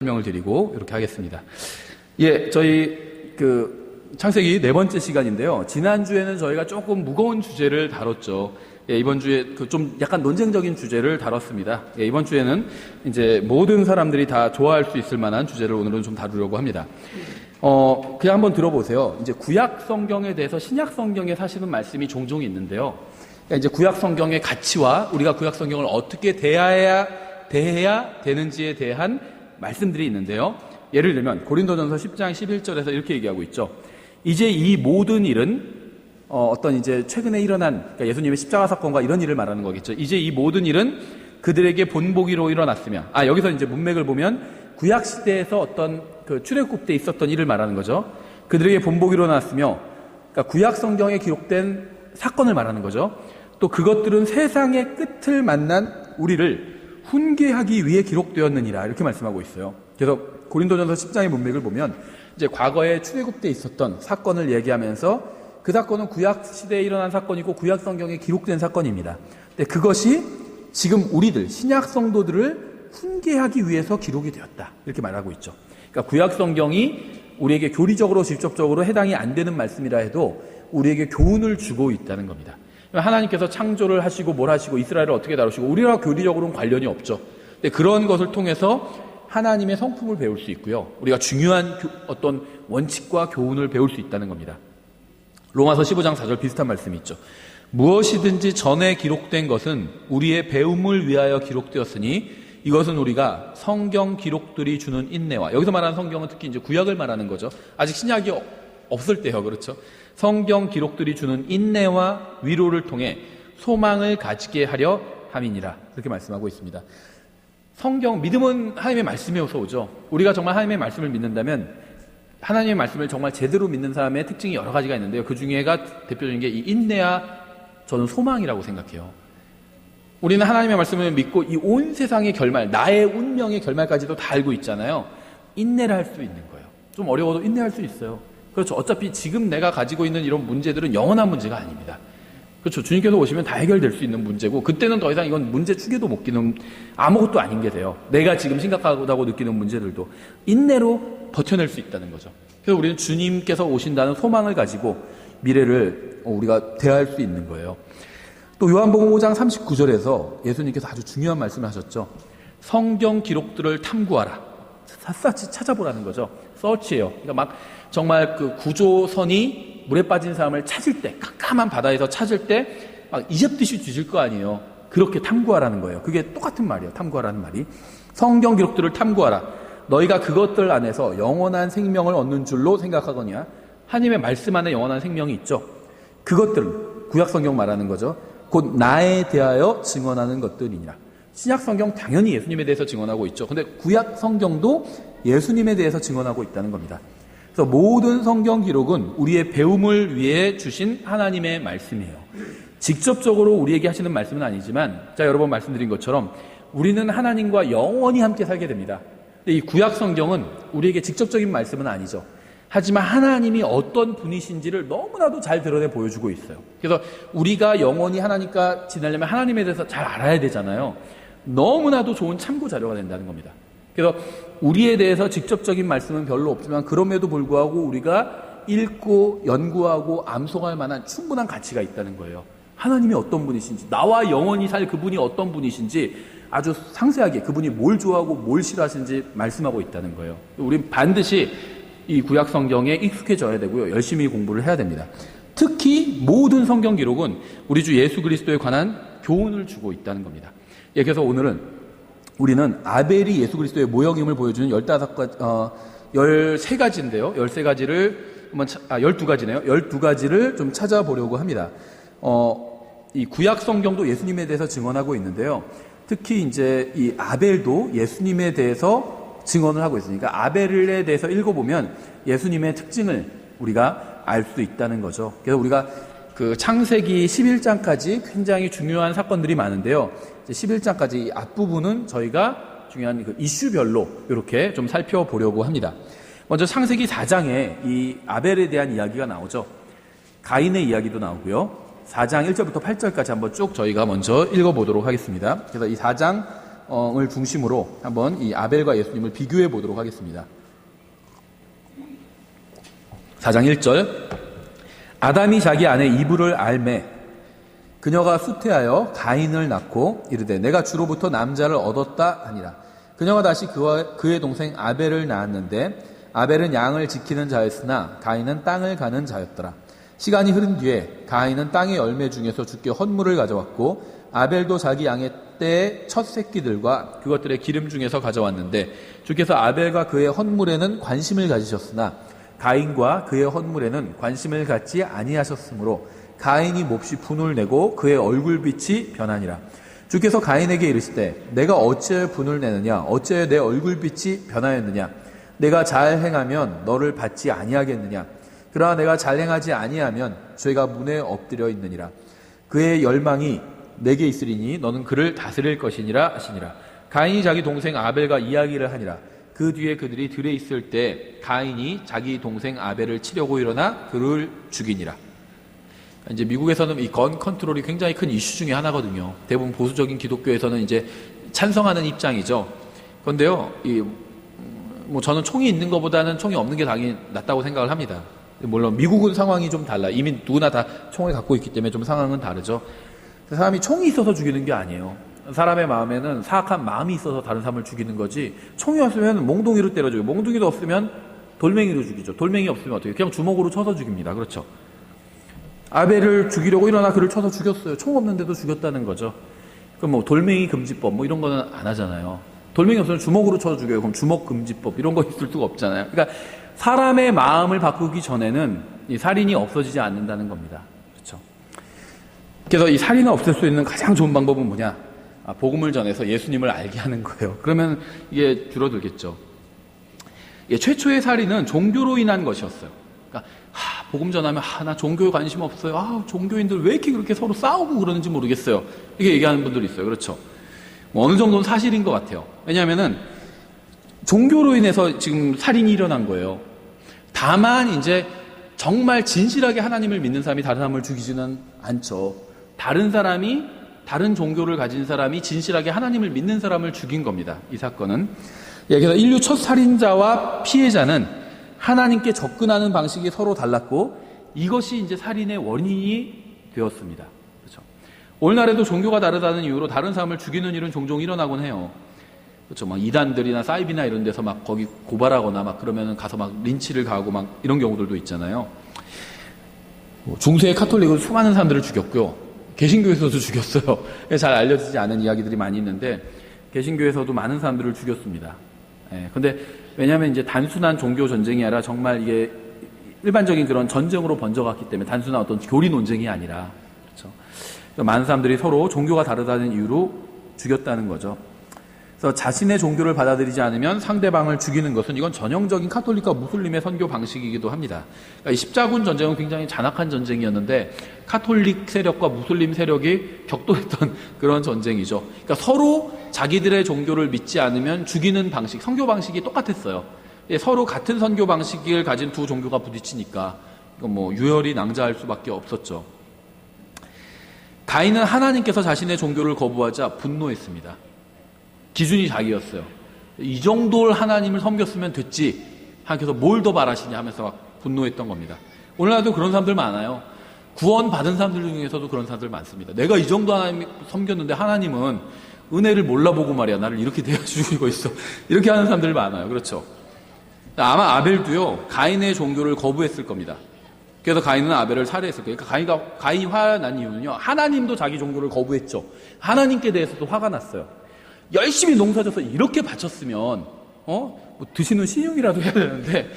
설명을 드리고 이렇게 하겠습니다. 저희 창세기 4번째 시간인데요. 지난주에는 저희가 조금 무거운 주제를 다뤘죠. 이번 주에 좀 약간 논쟁적인 주제를 다뤘습니다. 이번 주에는 이제 모든 사람들이 다 좋아할 수 있을 만한 주제를 오늘은 좀 다루려고 합니다. 그냥 한번 들어보세요. 이제 구약 성경에 대해서 신약 성경에 사실은 말씀이 종종 있는데요. 이제 구약 성경의 가치와 우리가 구약 성경을 어떻게 대해야 되는지에 대한 말씀들이 있는데요. 예를 들면 고린도전서 10장 11절에서 이렇게 얘기하고 있죠. 이제 이 모든 일은 어떤 이제 최근에 일어난 그러니까 예수님의 십자가 사건과 이런 일을 말하는 거겠죠. 이제 이 모든 일은 그들에게 본보기로 일어났으며 여기서 이제 문맥을 보면 구약 시대에서 어떤 출애굽 때 있었던 일을 말하는 거죠. 그들에게 본보기로 일어났으며 그러니까 구약 성경에 기록된 사건을 말하는 거죠. 또 그것들은 세상의 끝을 만난 우리를 훈계하기 위해 기록되었느니라 이렇게 말씀하고 있어요. 그래서 고린도전서 10장의 문맥을 보면 이제 과거에 출애굽 때 있었던 사건을 얘기하면서 그 사건은 구약 시대에 일어난 사건이고 구약 성경에 기록된 사건입니다. 근데 그것이 지금 우리들 신약 성도들을 훈계하기 위해서 기록이 되었다 이렇게 말하고 있죠. 그러니까 구약 성경이 우리에게 교리적으로 직접적으로 해당이 안 되는 말씀이라 해도 우리에게 교훈을 주고 있다는 겁니다. 하나님께서 창조를 하시고 뭘 하시고 이스라엘을 어떻게 다루시고 우리와 교리적으로는 관련이 없죠. 근데 그런 것을 통해서 하나님의 성품을 배울 수 있고요. 우리가 중요한 어떤 원칙과 교훈을 배울 수 있다는 겁니다. 로마서 15장 4절 비슷한 말씀이 있죠. 무엇이든지 전에 기록된 것은 우리의 배움을 위하여 기록되었으니 이것은 우리가 성경 기록들이 주는 인내와 여기서 말하는 성경은 특히 이제 구약을 말하는 거죠. 아직 신약이 없을 때요. 그렇죠. 성경 기록들이 주는 인내와 위로를 통해 소망을 가지게 하려 함이니라 이렇게 말씀하고 있습니다. 성경 믿음은 하나님의 말씀에서 오죠. 우리가 정말 하나님의 말씀을 믿는다면 하나님의 말씀을 정말 제대로 믿는 사람의 특징이 여러 가지가 있는데요. 그 중에가 대표적인 게 이 인내와 저는 소망이라고 생각해요. 우리는 하나님의 말씀을 믿고 이 온 세상의 결말, 나의 운명의 결말까지도 다 알고 있잖아요. 인내를 할 수 있는 거예요. 좀 어려워도 인내할 수 있어요. 그렇죠. 어차피 지금 내가 가지고 있는 이런 문제들은 영원한 문제가 아닙니다. 그렇죠. 주님께서 오시면 다 해결될 수 있는 문제고 그때는 더 이상 이건 문제 축에도 못 끼는 아무것도 아닌 게 돼요. 내가 지금 심각하다고 느끼는 문제들도 인내로 버텨낼 수 있다는 거죠. 그래서 우리는 주님께서 오신다는 소망을 가지고 미래를 우리가 대할 수 있는 거예요. 또 요한복음 5장 39절에서 예수님께서 아주 중요한 말씀을 하셨죠. 성경 기록들을 탐구하라. 샅샅이 찾아보라는 거죠. 서치예요. 그러니까 막 정말 그 구조선이 물에 빠진 사람을 찾을 때, 깜깜한 바다에서 찾을 때 막 이집듯이 뒤질 거 아니에요. 그렇게 탐구하라는 거예요. 그게 똑같은 말이에요. 탐구하라는 말이. 성경 기록들을 탐구하라. 너희가 그것들 안에서 영원한 생명을 얻는 줄로 생각하거니와 하나님의 말씀 안에 영원한 생명이 있죠. 그것들은 구약 성경 말하는 거죠. 곧 나에 대하여 증언하는 것들이니라. 신약 성경 당연히 예수님에 대해서 증언하고 있죠. 근데 구약 성경도 예수님에 대해서 증언하고 있다는 겁니다. 그래서 모든 성경 기록은 우리의 배움을 위해 주신 하나님의 말씀이에요. 직접적으로 우리에게 하시는 말씀은 아니지만 여러 번 말씀드린 것처럼 우리는 하나님과 영원히 함께 살게 됩니다. 근데 이 구약 성경은 우리에게 직접적인 말씀은 아니죠. 하지만 하나님이 어떤 분이신지를 너무나도 잘 드러내 보여주고 있어요. 그래서 우리가 영원히 하나님과 지내려면 하나님에 대해서 잘 알아야 되잖아요. 너무나도 좋은 참고 자료가 된다는 겁니다. 그래서 우리에 대해서 직접적인 말씀은 별로 없지만 그럼에도 불구하고 우리가 읽고 연구하고 암송할 만한 충분한 가치가 있다는 거예요. 하나님이 어떤 분이신지, 나와 영원히 살 그분이 어떤 분이신지 아주 상세하게 그분이 뭘 좋아하고 뭘 싫어하시는지 말씀하고 있다는 거예요. 우린 반드시 이 구약 성경에 익숙해져야 되고요. 열심히 공부를 해야 됩니다. 특히 모든 성경 기록은 우리 주 예수 그리스도에 관한 교훈을 주고 있다는 겁니다. 그래서 오늘은 우리는 아벨이 예수 그리스도의 모형임을 보여주는 13가지인데요. 12가지네요. 12가지를 좀 찾아보려고 합니다. 이 구약 성경도 예수님에 대해서 증언하고 있는데요. 특히 이제 이 아벨도 예수님에 대해서 증언을 하고 있으니까 아벨에 대해서 읽어보면 예수님의 특징을 우리가 알 수 있다는 거죠. 그래서 우리가 그 창세기 11장까지 굉장히 중요한 사건들이 많은데요. 11장까지 앞부분은 저희가 중요한 그 이슈별로 이렇게 좀 살펴보려고 합니다. 먼저 창세기 4장에 이 아벨에 대한 이야기가 나오죠. 가인의 이야기도 나오고요. 4장 1절부터 8절까지 한번 쭉 저희가 먼저 읽어보도록 하겠습니다. 그래서 이 4장 상황을 중심으로 한번 이 아벨과 예수님을 비교해 보도록 하겠습니다. 4장 1절 아담이 자기 아내 이브를 알매 그녀가 수태하여 가인을 낳고 이르되 내가 주로부터 남자를 얻었다 하니라. 그녀가 다시 그의 동생 아벨을 낳았는데 아벨은 양을 지키는 자였으나 가인은 땅을 가는 자였더라. 시간이 흐른 뒤에 가인은 땅의 열매 중에서 주께 헌물을 가져왔고 아벨도 자기 양의 때의 첫 새끼들과 그것들의 기름 중에서 가져왔는데 주께서 아벨과 그의 헌물에는 관심을 가지셨으나 가인과 그의 헌물에는 관심을 갖지 아니하셨으므로 가인이 몹시 분을 내고 그의 얼굴빛이 변하니라. 주께서 가인에게 이르시되 내가 어찌하여 분을 내느냐 어찌하여 내 얼굴빛이 변하였느냐 내가 잘 행하면 너를 받지 아니하겠느냐 그러나 내가 잘 행하지 아니하면 죄가 문에 엎드려 있느니라. 그의 열망이 내게 있으리니 너는 그를 다스릴 것이니라 하시니라. 가인이 자기 동생 아벨과 이야기를 하니라. 그 뒤에 그들이 들에 있을 때 가인이 자기 동생 아벨을 치려고 일어나 그를 죽이니라. 이제 미국에서는 이 건 컨트롤이 굉장히 큰 이슈 중에 하나거든요. 대부분 보수적인 기독교에서는 이제 찬성하는 입장이죠. 그런데요, 뭐 저는 총이 있는 것보다는 총이 없는 게 당연히 낫다고 생각을 합니다. 물론 미국은 상황이 좀 달라. 이미 누구나 다 총을 갖고 있기 때문에 좀 상황은 다르죠. 사람이 총이 있어서 죽이는 게 아니에요. 사람의 마음에는 사악한 마음이 있어서 다른 사람을 죽이는 거지, 총이 없으면 몽둥이로 때려 죽여요. 몽둥이도 없으면 돌멩이로 죽이죠. 돌멩이 없으면 어떻게 해요? 그냥 주먹으로 쳐서 죽입니다. 그렇죠? 아벨을 죽이려고 일어나 그를 쳐서 죽였어요. 총 없는데도 죽였다는 거죠. 그럼 뭐 돌멩이 금지법 뭐 이런 거는 안 하잖아요. 돌멩이 없으면 주먹으로 쳐서 죽여요. 그럼 주먹 금지법 이런 거 있을 수가 없잖아요. 그러니까 사람의 마음을 바꾸기 전에는 이 살인이 없어지지 않는다는 겁니다. 그렇죠? 그래서 이 살인을 없앨 수 있는 가장 좋은 방법은 뭐냐? 복음을 전해서 예수님을 알게 하는 거예요. 그러면 이게 줄어들겠죠. 최초의 살인은 종교로 인한 것이었어요. 그러니까 복음 전하면 나 종교에 관심 없어요. 종교인들 왜 이렇게 그렇게 서로 싸우고 그러는지 모르겠어요. 이렇게 얘기하는 분들이 있어요. 그렇죠? 뭐 어느 정도는 사실인 것 같아요. 왜냐하면은 종교로 인해서 지금 살인이 일어난 거예요. 다만 이제 정말 진실하게 하나님을 믿는 사람이 다른 사람을 죽이지는 않죠. 다른 종교를 가진 사람이 진실하게 하나님을 믿는 사람을 죽인 겁니다. 이 사건은. 그래서 인류 첫 살인자와 피해자는 하나님께 접근하는 방식이 서로 달랐고 이것이 이제 살인의 원인이 되었습니다. 그렇죠? 오늘날에도 종교가 다르다는 이유로 다른 사람을 죽이는 일은 종종 일어나곤 해요. 그렇죠? 막 이단들이나 사이비나 이런 데서 막 거기 고발하거나 막 그러면은 가서 막 린치를 가하고 막 이런 경우들도 있잖아요. 중세의 카톨릭은 수많은 사람들을 죽였고요. 개신교에서도 죽였어요. 잘 알려지지 않은 이야기들이 많이 있는데 개신교에서도 많은 사람들을 죽였습니다. 근데 왜냐하면 이제 단순한 종교 전쟁이 아니라 정말 이게 일반적인 그런 전쟁으로 번져갔기 때문에 단순한 어떤 교리 논쟁이 아니라 그렇죠. 많은 사람들이 서로 종교가 다르다는 이유로 죽였다는 거죠. 그래서 자신의 종교를 받아들이지 않으면 상대방을 죽이는 것은 이건 전형적인 카톨릭과 무슬림의 선교 방식이기도 합니다. 그러니까 이 십자군 전쟁은 굉장히 잔악한 전쟁이었는데 카톨릭 세력과 무슬림 세력이 격돌했던 그런 전쟁이죠. 그러니까 서로 자기들의 종교를 믿지 않으면 죽이는 방식, 선교 방식이 똑같았어요. 서로 같은 선교 방식을 가진 두 종교가 부딪히니까 이건 뭐 유혈이 낭자할 수밖에 없었죠. 가인은 하나님께서 자신의 종교를 거부하자 분노했습니다. 기준이 자기였어요. 이 정도를 하나님을 섬겼으면 됐지. 하나님께서 뭘 더 바라시냐 하면서 막 분노했던 겁니다. 오늘날도 그런 사람들 많아요. 구원 받은 사람들 중에서도 그런 사람들 많습니다. 내가 이 정도 하나님 섬겼는데 하나님은 은혜를 몰라보고 말이야. 나를 이렇게 대해주고 있어. 이렇게 하는 사람들 많아요. 그렇죠? 아마 아벨도요. 가인의 종교를 거부했을 겁니다. 그래서 가인은 아벨을 살해했을 거예요. 그러니까 가인이 화가 난 이유는요. 하나님도 자기 종교를 거부했죠. 하나님께 대해서도 화가 났어요. 열심히 농사져서 이렇게 바쳤으면 뭐 드시는 신용이라도 해야 되는데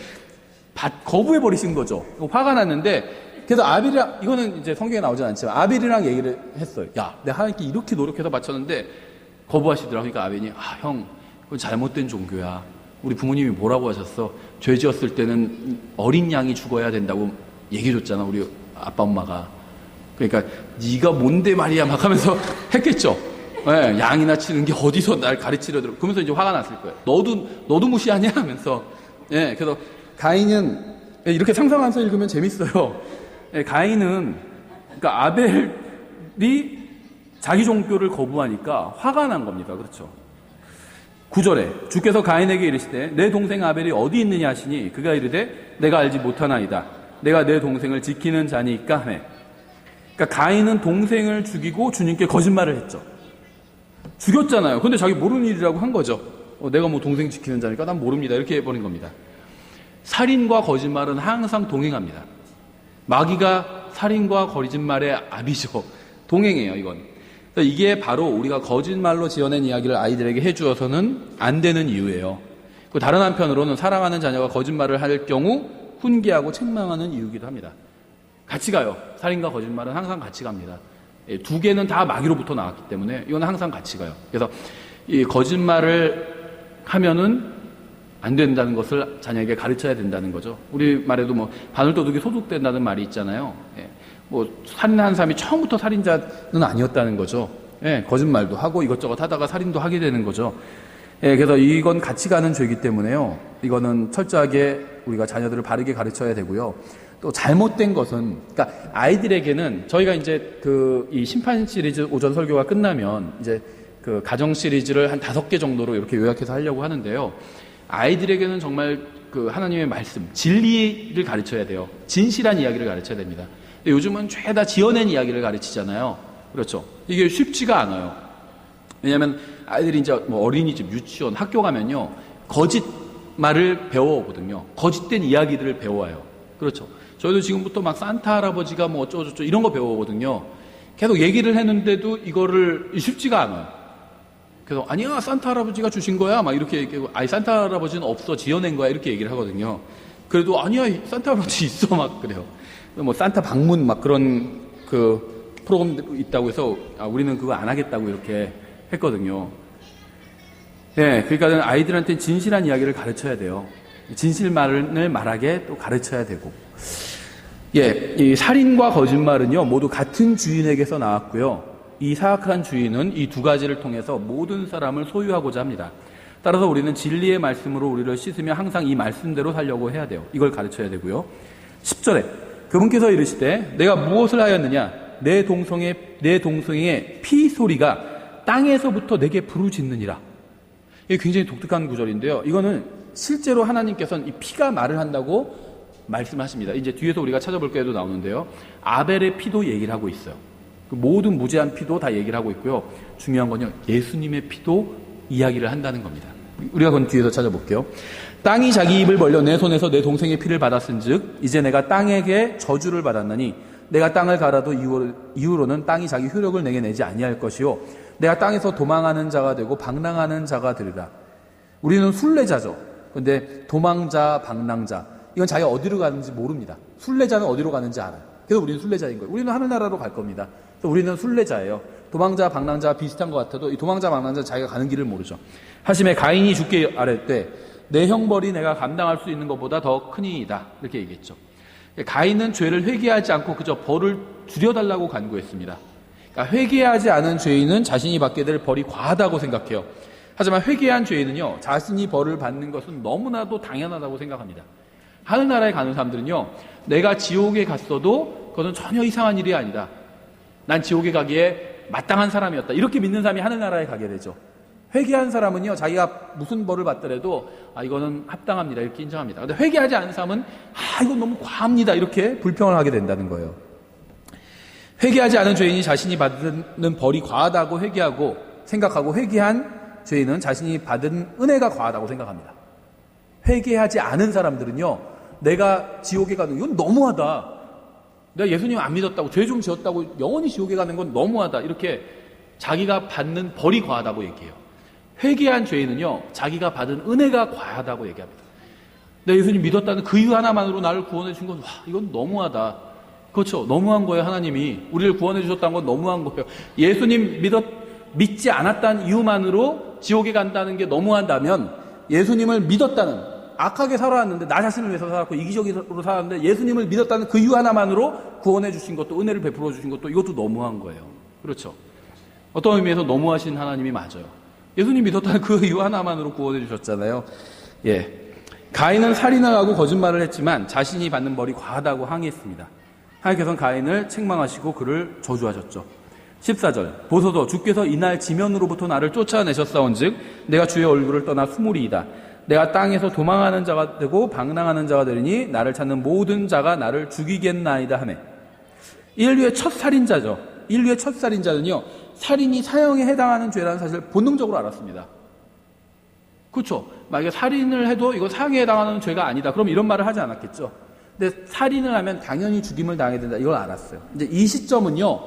거부해버리신 거죠. 화가 났는데 그래서 아벨이랑 이거는 이제 성경에 나오진 않지만 아벨이랑 얘기를 했어요. 야, 내가 하나님께 이렇게 노력해서 바쳤는데 거부하시더라고. 그러니까 아벨이 형 그건 잘못된 종교야. 우리 부모님이 뭐라고 하셨어? 죄 지었을 때는 어린 양이 죽어야 된다고 얘기해줬잖아. 우리 아빠 엄마가. 그러니까 네가 뭔데 말이야 막 하면서 했겠죠. 네, 양이나 치는 게 어디서 날 가르치려 들어. 그러면서 이제 화가 났을 거예요. 너도 무시하냐 하면서. 네, 그래서 가인은 이렇게 상상하면서 읽으면 재밌어요. 네, 가인은 그러니까 아벨이 자기 종교를 거부하니까 화가 난 겁니다. 그렇죠? 9절에 주께서 가인에게 이르시되 내 동생 아벨이 어디 있느냐 하시니 그가 이르되 내가 알지 못하나이다. 내가 내 동생을 지키는 자니까 하네. 그러니까 가인은 동생을 죽이고 주님께 거짓말을 했죠. 죽였잖아요. 근데 자기 모르는 일이라고 한 거죠. 내가 뭐 동생 지키는 자니까 난 모릅니다. 이렇게 해버린 겁니다. 살인과 거짓말은 항상 동행합니다. 마귀가 살인과 거짓말의 아비죠. 동행해요, 이건. 이게 바로 우리가 거짓말로 지어낸 이야기를 아이들에게 해주어서는 안 되는 이유예요. 다른 한편으로는 사랑하는 자녀가 거짓말을 할 경우 훈계하고 책망하는 이유이기도 합니다. 같이 가요. 살인과 거짓말은 항상 같이 갑니다. 두 개는 다 마귀로부터 나왔기 때문에 이건 항상 같이 가요. 그래서 이 거짓말을 하면은 안 된다는 것을 자녀에게 가르쳐야 된다는 거죠. 우리 말에도 뭐 바늘도둑이 소독된다는 말이 있잖아요. 뭐 살인한 사람이 처음부터 살인자는 아니었다는 거죠. 거짓말도 하고 이것저것 하다가 살인도 하게 되는 거죠. 그래서 이건 같이 가는 죄이기 때문에요. 이거는 철저하게 우리가 자녀들을 바르게 가르쳐야 되고요. 또 잘못된 것은, 그러니까 아이들에게는 저희가 이제 이 심판 시리즈 오전 설교가 끝나면 이제 그 가정 시리즈를 한 5개 정도로 이렇게 요약해서 하려고 하는데요. 아이들에게는 정말 그 하나님의 말씀, 진리를 가르쳐야 돼요. 진실한 이야기를 가르쳐야 됩니다. 근데 요즘은 죄다 지어낸 이야기를 가르치잖아요. 그렇죠. 이게 쉽지가 않아요. 왜냐하면 아이들이 이제 뭐 어린이집, 유치원, 학교 가면요. 거짓말을 배워오거든요. 거짓된 이야기들을 배워와요. 그렇죠. 저희도 지금부터 막 산타 할아버지가 뭐 어쩌고저쩌고 이런 거 배워오거든요. 계속 얘기를 했는데도 이거를 쉽지가 않아요. 그래서 아니야, 산타 할아버지가 주신 거야 막 이렇게 얘기하고, 아니 산타 할아버지는 없어, 지어낸 거야 이렇게 얘기를 하거든요. 그래도 아니야, 산타 할아버지 있어 막 그래요. 뭐 산타 방문 막 그런 그 프로그램 있다고 해서 우리는 그거 안 하겠다고 이렇게 했거든요. 그러니까 아이들한테 진실한 이야기를 가르쳐야 돼요. 진실말을 말하게 또 가르쳐야 되고. 이 살인과 거짓말은요 모두 같은 주인에게서 나왔고요. 이 사악한 주인은 이 두 가지를 통해서 모든 사람을 소유하고자 합니다. 따라서 우리는 진리의 말씀으로 우리를 씻으며 항상 이 말씀대로 살려고 해야 돼요. 이걸 가르쳐야 되고요. 10절에 그분께서 이르시되 내가 무엇을 하였느냐, 내 동성의 피 소리가 땅에서부터 내게 부르짖느니라. 이게 굉장히 독특한 구절인데요. 이거는 실제로 하나님께서는 이 피가 말을 한다고 말씀하십니다. 이제 뒤에서 우리가 찾아볼 때에도 나오는데요. 아벨의 피도 얘기를 하고 있어요. 모든 무죄한 피도 다 얘기를 하고 있고요. 중요한 건요, 예수님의 피도 이야기를 한다는 겁니다. 우리가 그건 뒤에서 찾아볼게요. 땅이 자기 입을 벌려 내 손에서 내 동생의 피를 받았은즉 이제 내가 땅에게 저주를 받았나니 내가 땅을 갈아도 이후로는 땅이 자기 효력을 내게 내지 아니할 것이요 내가 땅에서 도망하는 자가 되고 방랑하는 자가 되리라. 우리는 순례자죠. 근데 도망자, 방랑자, 이건 자기가 어디로 가는지 모릅니다. 순례자는 어디로 가는지 알아요. 그래서 우리는 순례자인 거예요. 우리는 하늘나라로 갈 겁니다. 그래서 우리는 순례자예요. 도망자, 방랑자와 비슷한 것 같아도 이 도망자, 방랑자 자기가 가는 길을 모르죠. 하심에 가인이 주께 아뢰되 내 형벌이 내가 감당할 수 있는 것보다 더 크니이다. 이렇게 얘기했죠. 가인은 죄를 회개하지 않고 그저 벌을 줄여달라고 간구했습니다. 그러니까 회개하지 않은 죄인은 자신이 받게 될 벌이 과하다고 생각해요. 하지만 회개한 죄인은요, 자신이 벌을 받는 것은 너무나도 당연하다고 생각합니다. 하늘나라에 가는 사람들은요, 내가 지옥에 갔어도 그것은 전혀 이상한 일이 아니다. 난 지옥에 가기에 마땅한 사람이었다. 이렇게 믿는 사람이 하늘나라에 가게 되죠. 회개한 사람은요, 자기가 무슨 벌을 받더라도 이거는 합당합니다. 이렇게 인정합니다. 근데 회개하지 않은 사람은 이건 너무 과합니다. 이렇게 불평을 하게 된다는 거예요. 회개하지 않은 죄인이 자신이 받는 벌이 과하다고 생각하고 회개한 죄인은 자신이 받은 은혜가 과하다고 생각합니다. 회개하지 않은 사람들은요, 내가 지옥에 가는 이건 너무하다. 내가 예수님 안 믿었다고, 죄 좀 지었다고 영원히 지옥에 가는 건 너무하다. 이렇게 자기가 받는 벌이 과하다고 얘기해요. 회개한 죄인은요, 자기가 받은 은혜가 과하다고 얘기합니다. 내가 예수님 믿었다는 그 이유 하나만으로 나를 구원해 준 건, 이건 너무하다. 그렇죠. 너무한 거예요. 하나님이 우리를 구원해 주셨다는 건 너무한 거예요. 예수님 믿지 않았다는 이유만으로 지옥에 간다는 게 너무한다면, 예수님을 믿었다는, 악하게 살아왔는데 나 자신을 위해서 살았고 이기적으로 살았는데 예수님을 믿었다는 그 이유 하나만으로 구원해 주신 것도, 은혜를 베풀어 주신 것도, 이것도 너무한 거예요. 그렇죠. 어떤 의미에서 너무하신 하나님이 맞아요. 예수님 믿었다는 그 이유 하나만으로 구원해 주셨잖아요. 가인은 살인을 하고 거짓말을 했지만 자신이 받는 벌이 과하다고 항의했습니다. 하나님께서는 가인을 책망하시고 그를 저주하셨죠. 14절 보소서 주께서 이날 지면으로부터 나를 쫓아내셨사온즉 내가 주의 얼굴을 떠나 수무리이다. 내가 땅에서 도망하는 자가 되고 방랑하는 자가 되리니 나를 찾는 모든 자가 나를 죽이겠나이다 하매. 인류의 첫 살인자죠. 인류의 첫 살인자는요, 살인이 사형에 해당하는 죄라는 사실을 본능적으로 알았습니다. 그렇죠. 만약에 살인을 해도 이거 사형에 해당하는 죄가 아니다, 그럼 이런 말을 하지 않았겠죠. 근데 살인을 하면 당연히 죽임을 당해야 된다, 이걸 알았어요. 이제 이 시점은요,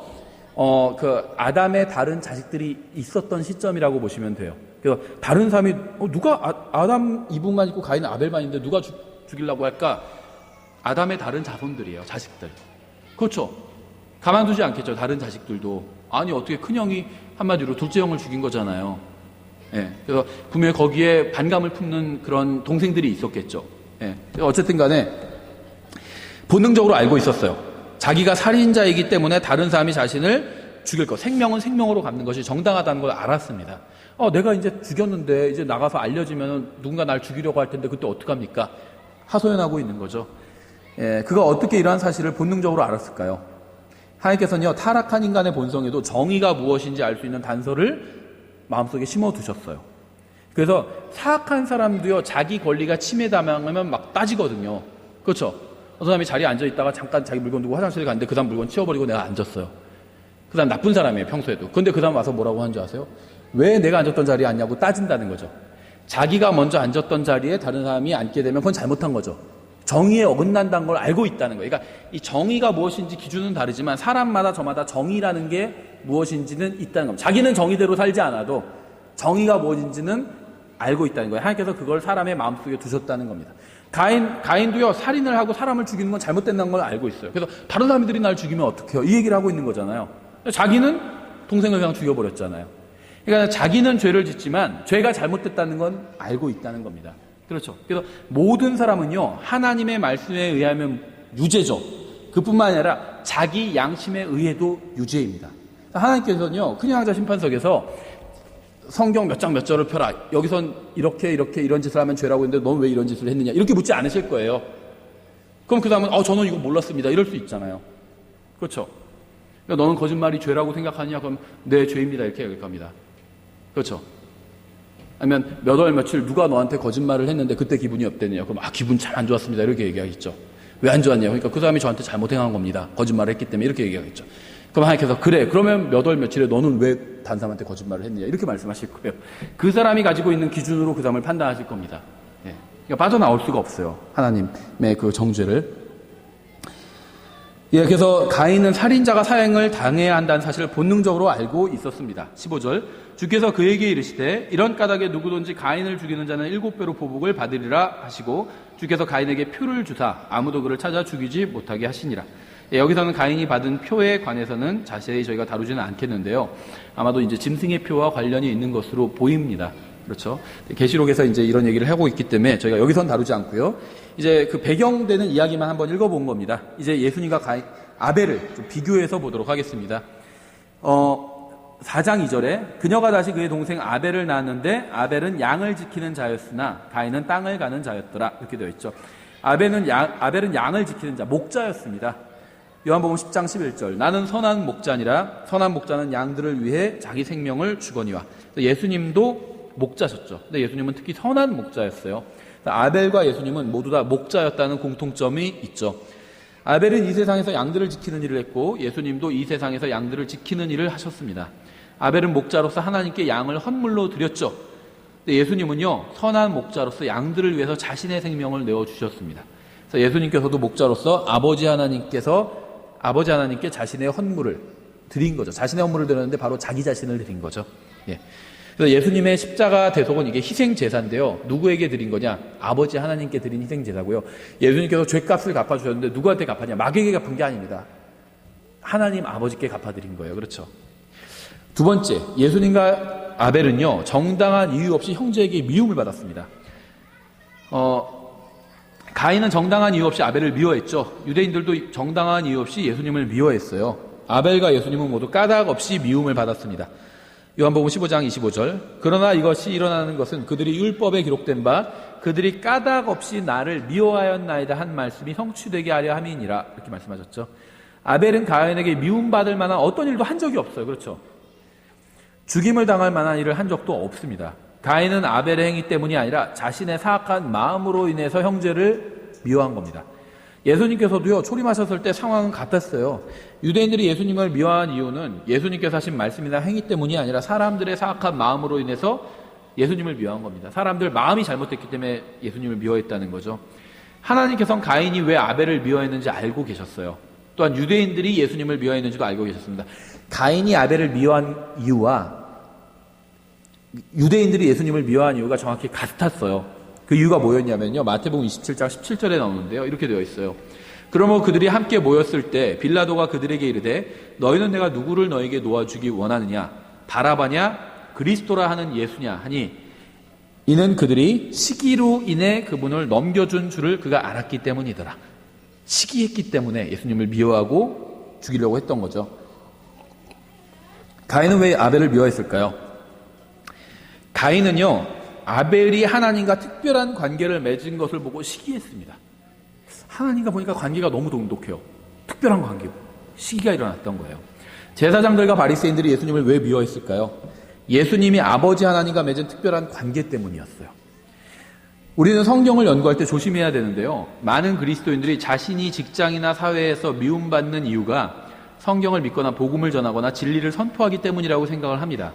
아담의 다른 자식들이 있었던 시점이라고 보시면 돼요. 그래서 다른 사람이 누가 아담 이브만 있고 가인 아벨만 있는데 누가 죽이려고 할까? 아담의 다른 자손들이에요. 자식들. 그렇죠. 가만두지 않겠죠. 다른 자식들도. 아니 어떻게 큰형이 한마디로 둘째 형을 죽인 거잖아요. 예. 그래서 분명히 거기에 반감을 품는 그런 동생들이 있었겠죠. 예. 어쨌든 간에 본능적으로 알고 있었어요. 자기가 살인자이기 때문에 다른 사람이 자신을 죽일 것, 생명은 생명으로 갚는 것이 정당하다는 걸 알았습니다. 내가 이제 죽였는데 이제 나가서 알려지면 누군가 날 죽이려고 할 텐데 그때 어떡합니까? 하소연하고 있는 거죠. 예, 그가 어떻게 이러한 사실을 본능적으로 알았을까요? 하나님께서는요, 타락한 인간의 본성에도 정의가 무엇인지 알 수 있는 단서를 마음속에 심어두셨어요. 그래서 사악한 사람도요, 자기 권리가 침해당하면 막 따지거든요. 그렇죠? 어떤 사람이 자리에 앉아있다가 잠깐 자기 물건 두고 화장실에 갔는데 그 사람 물건 치워버리고 내가 앉았어요. 그 사람 나쁜 사람이에요, 평소에도. 근데 그 사람 와서 뭐라고 하는 줄 아세요? 왜 내가 앉았던 자리에 앉냐고 따진다는 거죠. 자기가 먼저 앉았던 자리에 다른 사람이 앉게 되면 그건 잘못한 거죠. 정의에 어긋난다는 걸 알고 있다는 거예요. 그러니까 이 정의가 무엇인지 기준은 다르지만 사람마다 저마다 정의라는 게 무엇인지는 있다는 겁니다. 자기는 정의대로 살지 않아도 정의가 무엇인지는 알고 있다는 거예요. 하나님께서 그걸 사람의 마음속에 두셨다는 겁니다. 가인도요, 살인을 하고 사람을 죽이는 건 잘못된다는 걸 알고 있어요. 그래서 다른 사람들이 날 죽이면 어떡해요? 이 얘기를 하고 있는 거잖아요. 자기는 동생을 그냥 죽여버렸잖아요. 그러니까 자기는 죄를 짓지만 죄가 잘못됐다는 건 알고 있다는 겁니다. 그렇죠. 그래서 모든 사람은요, 하나님의 말씀에 의하면 유죄죠. 그뿐만 아니라 자기 양심에 의해도 유죄입니다. 하나님께서는요, 큰형제자 심판석에서 성경 몇 장 몇 절을 펴라. 여기선 이렇게 이런 짓을 하면 죄라고 했는데 넌 왜 이런 짓을 했느냐. 이렇게 묻지 않으실 거예요. 그럼 그 다음은 저는 이거 몰랐습니다. 이럴 수 있잖아요. 그렇죠. 그러니까 너는 거짓말이 죄라고 생각하냐? 그럼 네, 죄입니다. 이렇게 얘기할 겁니다. 그렇죠. 아니면 몇 월 며칠 누가 너한테 거짓말을 했는데 그때 기분이 어땠느냐? 그럼 기분 참 안 좋았습니다. 이렇게 얘기하겠죠. 왜 안 좋았냐? 그러니까 그 사람이 저한테 잘못 행한 겁니다. 거짓말을 했기 때문에 이렇게 얘기하겠죠. 그럼 하나님께서 그래, 그러면 몇 월 며칠에 너는 왜 다른 사람한테 거짓말을 했느냐? 이렇게 말씀하실 거예요. 그 사람이 가지고 있는 기준으로 그 사람을 판단하실 겁니다. 예. 그러니까 빠져나올 수가 없어요. 하나님의 그 정죄를. 예, 그래서 가인은 살인자가 사형을 당해야 한다는 사실을 본능적으로 알고 있었습니다. 15절 주께서 그에게 이르시되 이런 까닭에 누구든지 가인을 죽이는 자는 7배로 보복을 받으리라 하시고 주께서 가인에게 표를 주사 아무도 그를 찾아 죽이지 못하게 하시니라. 예, 여기서는 가인이 받은 표에 관해서는 자세히 저희가 다루지는 않겠는데요. 아마도 이제 짐승의 표와 관련이 있는 것으로 보입니다. 그렇죠. 계시록에서 이제 이런 얘기를 하고 있기 때문에 저희가 여기선 다루지 않고요. 이제 그 배경되는 이야기만 한번 읽어본 겁니다. 이제 예수님과 아벨을 좀 비교해서 보도록 하겠습니다. 4장 2절에 그녀가 다시 그의 동생 아벨을 낳았는데 아벨은 양을 지키는 자였으나 가인은 땅을 가는 자였더라. 이렇게 되어 있죠. 아벨은 양을 지키는 자, 목자였습니다. 요한복음 10장 11절 나는 선한 목자니라. 선한 목자는 양들을 위해 자기 생명을 주거니와. 예수님도 목자셨죠. 근데 예수님은 특히 선한 목자였어요. 아벨과 예수님은 모두 다 목자였다는 공통점이 있죠. 아벨은 이 세상에서 양들을 지키는 일을 했고 예수님도 이 세상에서 양들을 지키는 일을 하셨습니다. 아벨은 목자로서 하나님께 양을 헌물로 드렸죠. 근데 예수님은요, 선한 목자로서 양들을 위해서 자신의 생명을 내어주셨습니다. 그래서 예수님께서도 목자로서 아버지 하나님께 자신의 헌물을 드린 거죠. 자신의 헌물을 드렸는데 바로 자기 자신을 드린 거죠. 예. 그래서 예수님의 십자가 대속은 이게 희생제사인데요. 누구에게 드린 거냐? 아버지 하나님께 드린 희생제사고요. 예수님께서 죄값을 갚아주셨는데 누구한테 갚았냐? 마귀에게 갚은 게 아닙니다. 하나님 아버지께 갚아드린 거예요. 그렇죠. 두 번째, 예수님과 아벨은요, 정당한 이유 없이 형제에게 미움을 받았습니다. 가인은 정당한 이유 없이 아벨을 미워했죠. 유대인들도 정당한 이유 없이 예수님을 미워했어요. 아벨과 예수님은 모두 까닭 없이 미움을 받았습니다. 요한복음 15장 25절 그러나 이것이 일어나는 것은 그들이 율법에 기록된 바 그들이 까닭 없이 나를 미워하였나이다 한 말씀이 성취되게 하려 함이니라. 이렇게 말씀하셨죠. 아벨은 가인에게 미움받을 만한 어떤 일도 한 적이 없어요. 그렇죠? 죽임을 당할 만한 일을 한 적도 없습니다. 가인은 아벨의 행위 때문이 아니라 자신의 사악한 마음으로 인해서 형제를 미워한 겁니다. 예수님께서도요, 초림하셨을 때 상황은 같았어요. 유대인들이 예수님을 미워한 이유는 예수님께서 하신 말씀이나 행위 때문이 아니라 사람들의 사악한 마음으로 인해서 예수님을 미워한 겁니다. 사람들 마음이 잘못됐기 때문에 예수님을 미워했다는 거죠. 하나님께서는 가인이 왜 아벨을 미워했는지 알고 계셨어요. 또한 유대인들이 예수님을 미워했는지도 알고 계셨습니다. 가인이 아벨을 미워한 이유와 유대인들이 예수님을 미워한 이유가 정확히 같았어요. 그 이유가 뭐였냐면요. 마태복음 27장 17절에 나오는데요. 이렇게 되어 있어요. 그러므로 그들이 함께 모였을 때 빌라도가 그들에게 이르되 너희는 내가 누구를 너에게 놓아주기 원하느냐? 바라바냐? 그리스도라 하는 예수냐? 하니 이는 그들이 시기로 인해 그분을 넘겨준 줄을 그가 알았기 때문이더라. 시기했기 때문에 예수님을 미워하고 죽이려고 했던 거죠. 가인은 왜 아벨을 미워했을까요? 가인은요, 아벨이 하나님과 특별한 관계를 맺은 것을 보고 시기했습니다. 하나님과 보니까 관계가 너무 돈독해요. 특별한 관계고 시기가 일어났던 거예요. 제사장들과 바리새인들이 예수님을 왜 미워했을까요? 예수님이 아버지 하나님과 맺은 특별한 관계 때문이었어요. 우리는 성경을 연구할 때 조심해야 되는데요. 많은 그리스도인들이 자신이 직장이나 사회에서 미움받는 이유가 성경을 믿거나 복음을 전하거나 진리를 선포하기 때문이라고 생각을 합니다.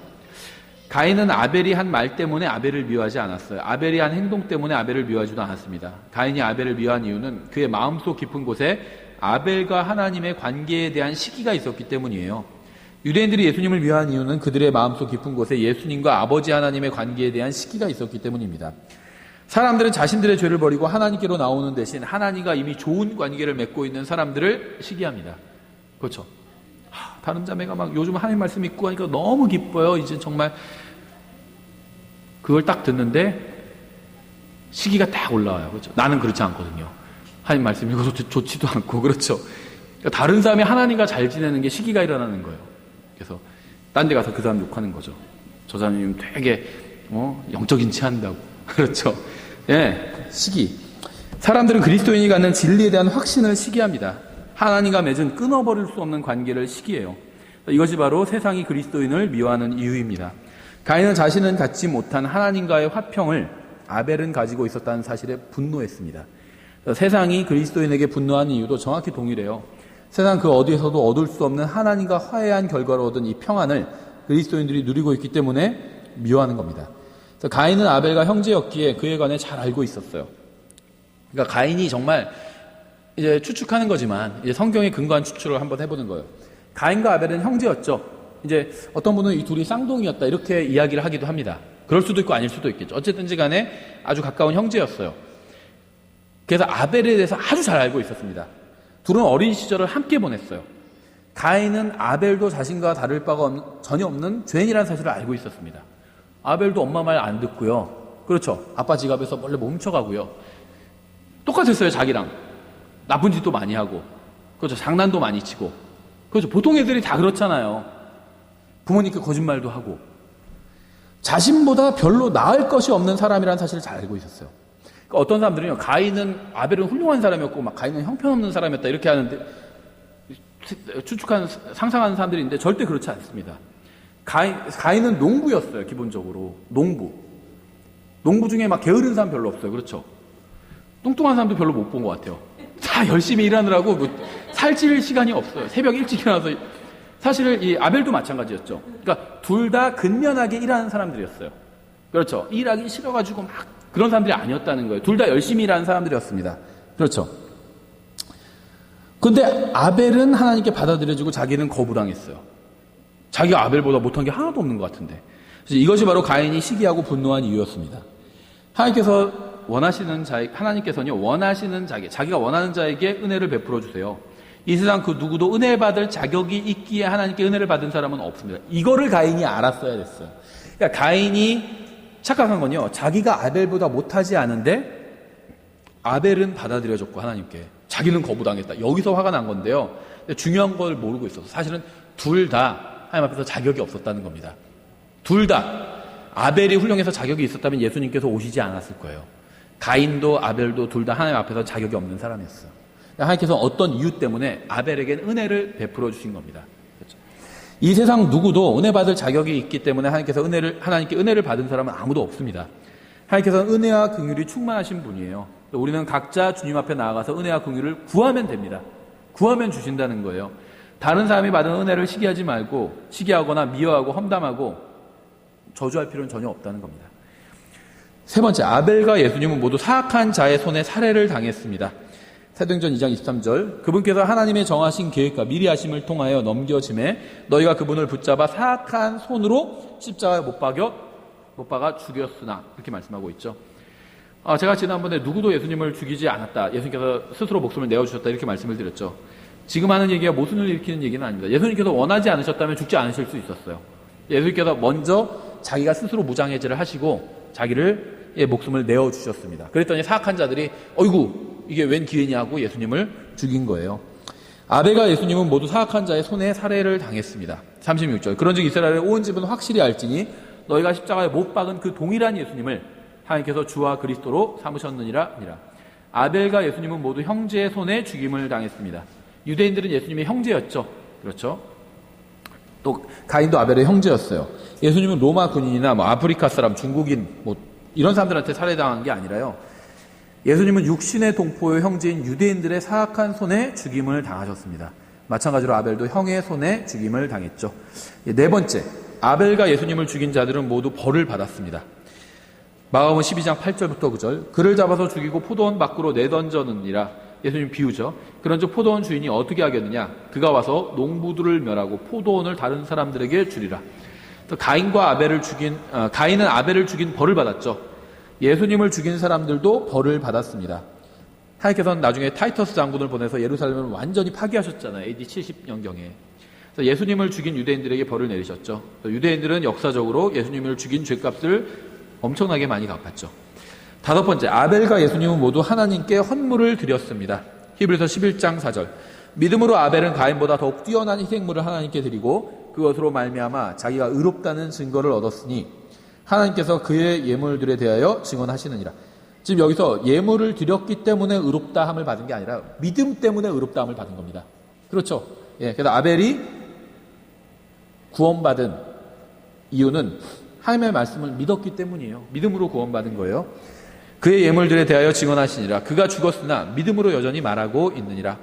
가인은 아벨이 한 말 때문에 아벨을 미워하지 않았어요. 아벨이 한 행동 때문에 아벨을 미워하지도 않았습니다. 가인이 아벨을 미워한 이유는 그의 마음속 깊은 곳에 아벨과 하나님의 관계에 대한 시기가 있었기 때문이에요. 유대인들이 예수님을 미워한 이유는 그들의 마음속 깊은 곳에 예수님과 아버지 하나님의 관계에 대한 시기가 있었기 때문입니다. 사람들은 자신들의 죄를 버리고 하나님께로 나오는 대신 하나님과 이미 좋은 관계를 맺고 있는 사람들을 시기합니다. 그렇죠? 다른 자매가 막 요즘 하나님 말씀 읽고 하니까 너무 기뻐요. 이제 정말 그걸 딱 듣는데 시기가 딱 올라와요. 그렇죠? 나는 그렇지 않거든요. 하나님 말씀 읽어도 좋지도 않고 그렇죠. 그러니까 다른 사람이 하나님과 잘 지내는 게 시기가 일어나는 거예요. 그래서 딴 데 가서 그 사람 욕하는 거죠. 저 사람님 되게 영적인 체한다고. 그렇죠. 예, 시기. 사람들은 그리스도인이 갖는 진리에 대한 확신을 시기합니다. 하나님과 맺은 끊어버릴 수 없는 관계를 시기해요. 이것이 바로 세상이 그리스도인을 미워하는 이유입니다. 가인은 자신은 갖지 못한 하나님과의 화평을 아벨은 가지고 있었다는 사실에 분노했습니다. 세상이 그리스도인에게 분노하는 이유도 정확히 동일해요. 세상 그 어디에서도 얻을 수 없는 하나님과 화해한 결과로 얻은 이 평안을 그리스도인들이 누리고 있기 때문에 미워하는 겁니다. 가인은 아벨과 형제였기에 그에 관해 잘 알고 있었어요. 그러니까 가인이 정말 이제 추측하는 거지만 이제 성경에 근거한 추측을 한번 해보는 거예요. 가인과 아벨은 형제였죠. 이제 어떤 분은 이 둘이 쌍둥이였다 이렇게 이야기를 하기도 합니다. 그럴 수도 있고 아닐 수도 있겠죠. 어쨌든지 간에 아주 가까운 형제였어요. 그래서 아벨에 대해서 아주 잘 알고 있었습니다. 둘은 어린 시절을 함께 보냈어요. 가인은 아벨도 자신과 다를 바가 전혀 없는 죄인이라는 사실을 알고 있었습니다. 아벨도 엄마 말 안 듣고요. 그렇죠. 아빠 지갑에서 몰래 훔쳐가고요. 똑같았어요. 자기랑. 나쁜 짓도 많이 하고. 그렇죠. 장난도 많이 치고. 그렇죠. 보통 애들이 다 그렇잖아요. 부모님께 거짓말도 하고. 자신보다 별로 나을 것이 없는 사람이라는 사실을 잘 알고 있었어요. 그러니까 어떤 사람들은요, 가인은, 아벨은 훌륭한 사람이었고, 막 가인은 형편없는 사람이었다, 이렇게 하는데, 상상하는 사람들이 있는데, 절대 그렇지 않습니다. 가인은 농부였어요, 기본적으로. 농부 중에 막 게으른 사람 별로 없어요. 그렇죠? 뚱뚱한 사람도 별로 못 본 것 같아요. 다 열심히 일하느라고 살찔 시간이 없어요. 새벽 일찍 일어나서. 사실 이 아벨도 마찬가지였죠. 그러니까 둘 다 근면하게 일하는 사람들이었어요. 그렇죠? 일하기 싫어가지고 막 그런 사람들이 아니었다는 거예요. 둘 다 열심히 일하는 사람들이었습니다. 그렇죠? 근데 아벨은 하나님께 받아들여지고 자기는 거부당했어요. 자기가 아벨보다 못한 게 하나도 없는 것 같은데. 그래서 이것이 바로 가인이 시기하고 분노한 이유였습니다. 하나님께서는요, 원하시는 자기가 원하는 자에게 은혜를 베풀어 주세요. 이 세상 그 누구도 은혜 받을 자격이 있기에 하나님께 은혜를 받은 사람은 없습니다. 이거를 가인이 알았어야 됐어요. 그러니까 가인이 착각한 건요, 자기가 아벨보다 못하지 않은데 아벨은 받아들여졌고 하나님께 자기는 거부당했다. 여기서 화가 난 건데요. 근데 중요한 걸 모르고 있어서 사실은 둘 다 하나님 앞에서 자격이 없었다는 겁니다. 둘 다 아벨이 훌륭해서 자격이 있었다면 예수님께서 오시지 않았을 거예요. 가인도 아벨도 둘 다 하나님 앞에서 자격이 없는 사람이었어요. 하나님께서 어떤 이유 때문에 아벨에겐 은혜를 베풀어 주신 겁니다. 그렇죠? 이 세상 누구도 은혜 받을 자격이 있기 때문에 하나님께 은혜를 받은 사람은 아무도 없습니다. 하나님께서는 은혜와 긍휼이 충만하신 분이에요. 우리는 각자 주님 앞에 나아가서 은혜와 긍휼을 구하면 됩니다. 구하면 주신다는 거예요. 다른 사람이 받은 은혜를 시기하지 말고 시기하거나 미워하고 험담하고 저주할 필요는 전혀 없다는 겁니다. 세 번째, 아벨과 예수님은 모두 사악한 자의 손에 살해를 당했습니다. 사도행전 2장 23절, 그분께서 하나님의 정하신 계획과 미리 하심을 통하여 넘겨짐에 너희가 그분을 붙잡아 사악한 손으로 십자가에 못 박아 죽였으나, 이렇게 말씀하고 있죠. 제가 지난번에 누구도 예수님을 죽이지 않았다, 예수님께서 스스로 목숨을 내어주셨다, 이렇게 말씀을 드렸죠. 지금 하는 얘기가 모순을 일으키는 얘기는 아닙니다. 예수님께서 원하지 않으셨다면 죽지 않으실 수 있었어요. 예수님께서 먼저 자기가 스스로 무장해제를 하시고 자기를 목숨을 내어주셨습니다. 그랬더니 사악한 자들이 어이구 이게 웬 기회냐고 예수님을 죽인 거예요. 아벨과 예수님은 모두 사악한 자의 손에 살해를 당했습니다. 36절, 그런즉 이스라엘의 온 집은 확실히 알지니 너희가 십자가에 못 박은 그 동일한 예수님을 하나님께서 주와 그리스도로 삼으셨느니라. 아벨과 예수님은 모두 형제의 손에 죽임을 당했습니다. 유대인들은 예수님의 형제였죠. 그렇죠? 또 가인도 아벨의 형제였어요. 예수님은 로마 군인이나 아프리카 사람, 중국인 이런 사람들한테 살해당한 게 아니라요. 예수님은 육신의 동포의 형제인 유대인들의 사악한 손에 죽임을 당하셨습니다. 마찬가지로 아벨도 형의 손에 죽임을 당했죠. 네 번째, 아벨과 예수님을 죽인 자들은 모두 벌을 받았습니다. 마가복음 12장 8절부터 9절, 그를 잡아서 죽이고 포도원 밖으로 내던져느니라. 예수님 비유죠. 그런즉 포도원 주인이 어떻게 하겠느냐? 그가 와서 농부들을 멸하고 포도원을 다른 사람들에게 주리라. 또 가인은 아벨을 죽인 벌을 받았죠. 예수님을 죽인 사람들도 벌을 받았습니다. 하나님께서는 나중에 타이터스 장군을 보내서 예루살렘을 완전히 파괴하셨잖아요. AD 70년경에. 그래서 예수님을 죽인 유대인들에게 벌을 내리셨죠. 유대인들은 역사적으로 예수님을 죽인 죄값을 엄청나게 많이 갚았죠. 다섯 번째, 아벨과 예수님은 모두 하나님께 헌물을 드렸습니다. 히브리서 11장 4절, 믿음으로 아벨은 가인보다 더욱 뛰어난 희생물을 하나님께 드리고 그것으로 말미암아 자기가 의롭다는 증거를 얻었으니 하나님께서 그의 예물들에 대하여 증언하시느니라. 지금 여기서 예물을 드렸기 때문에 의롭다함을 받은 게 아니라 믿음 때문에 의롭다함을 받은 겁니다. 그렇죠? 그래서 아벨이 구원받은 이유는 하나님의 말씀을 믿었기 때문이에요. 믿음으로 구원받은 거예요. 그의 예물들에 대하여 증언하시니라. 그가 죽었으나 믿음으로 여전히 말하고 있느니라.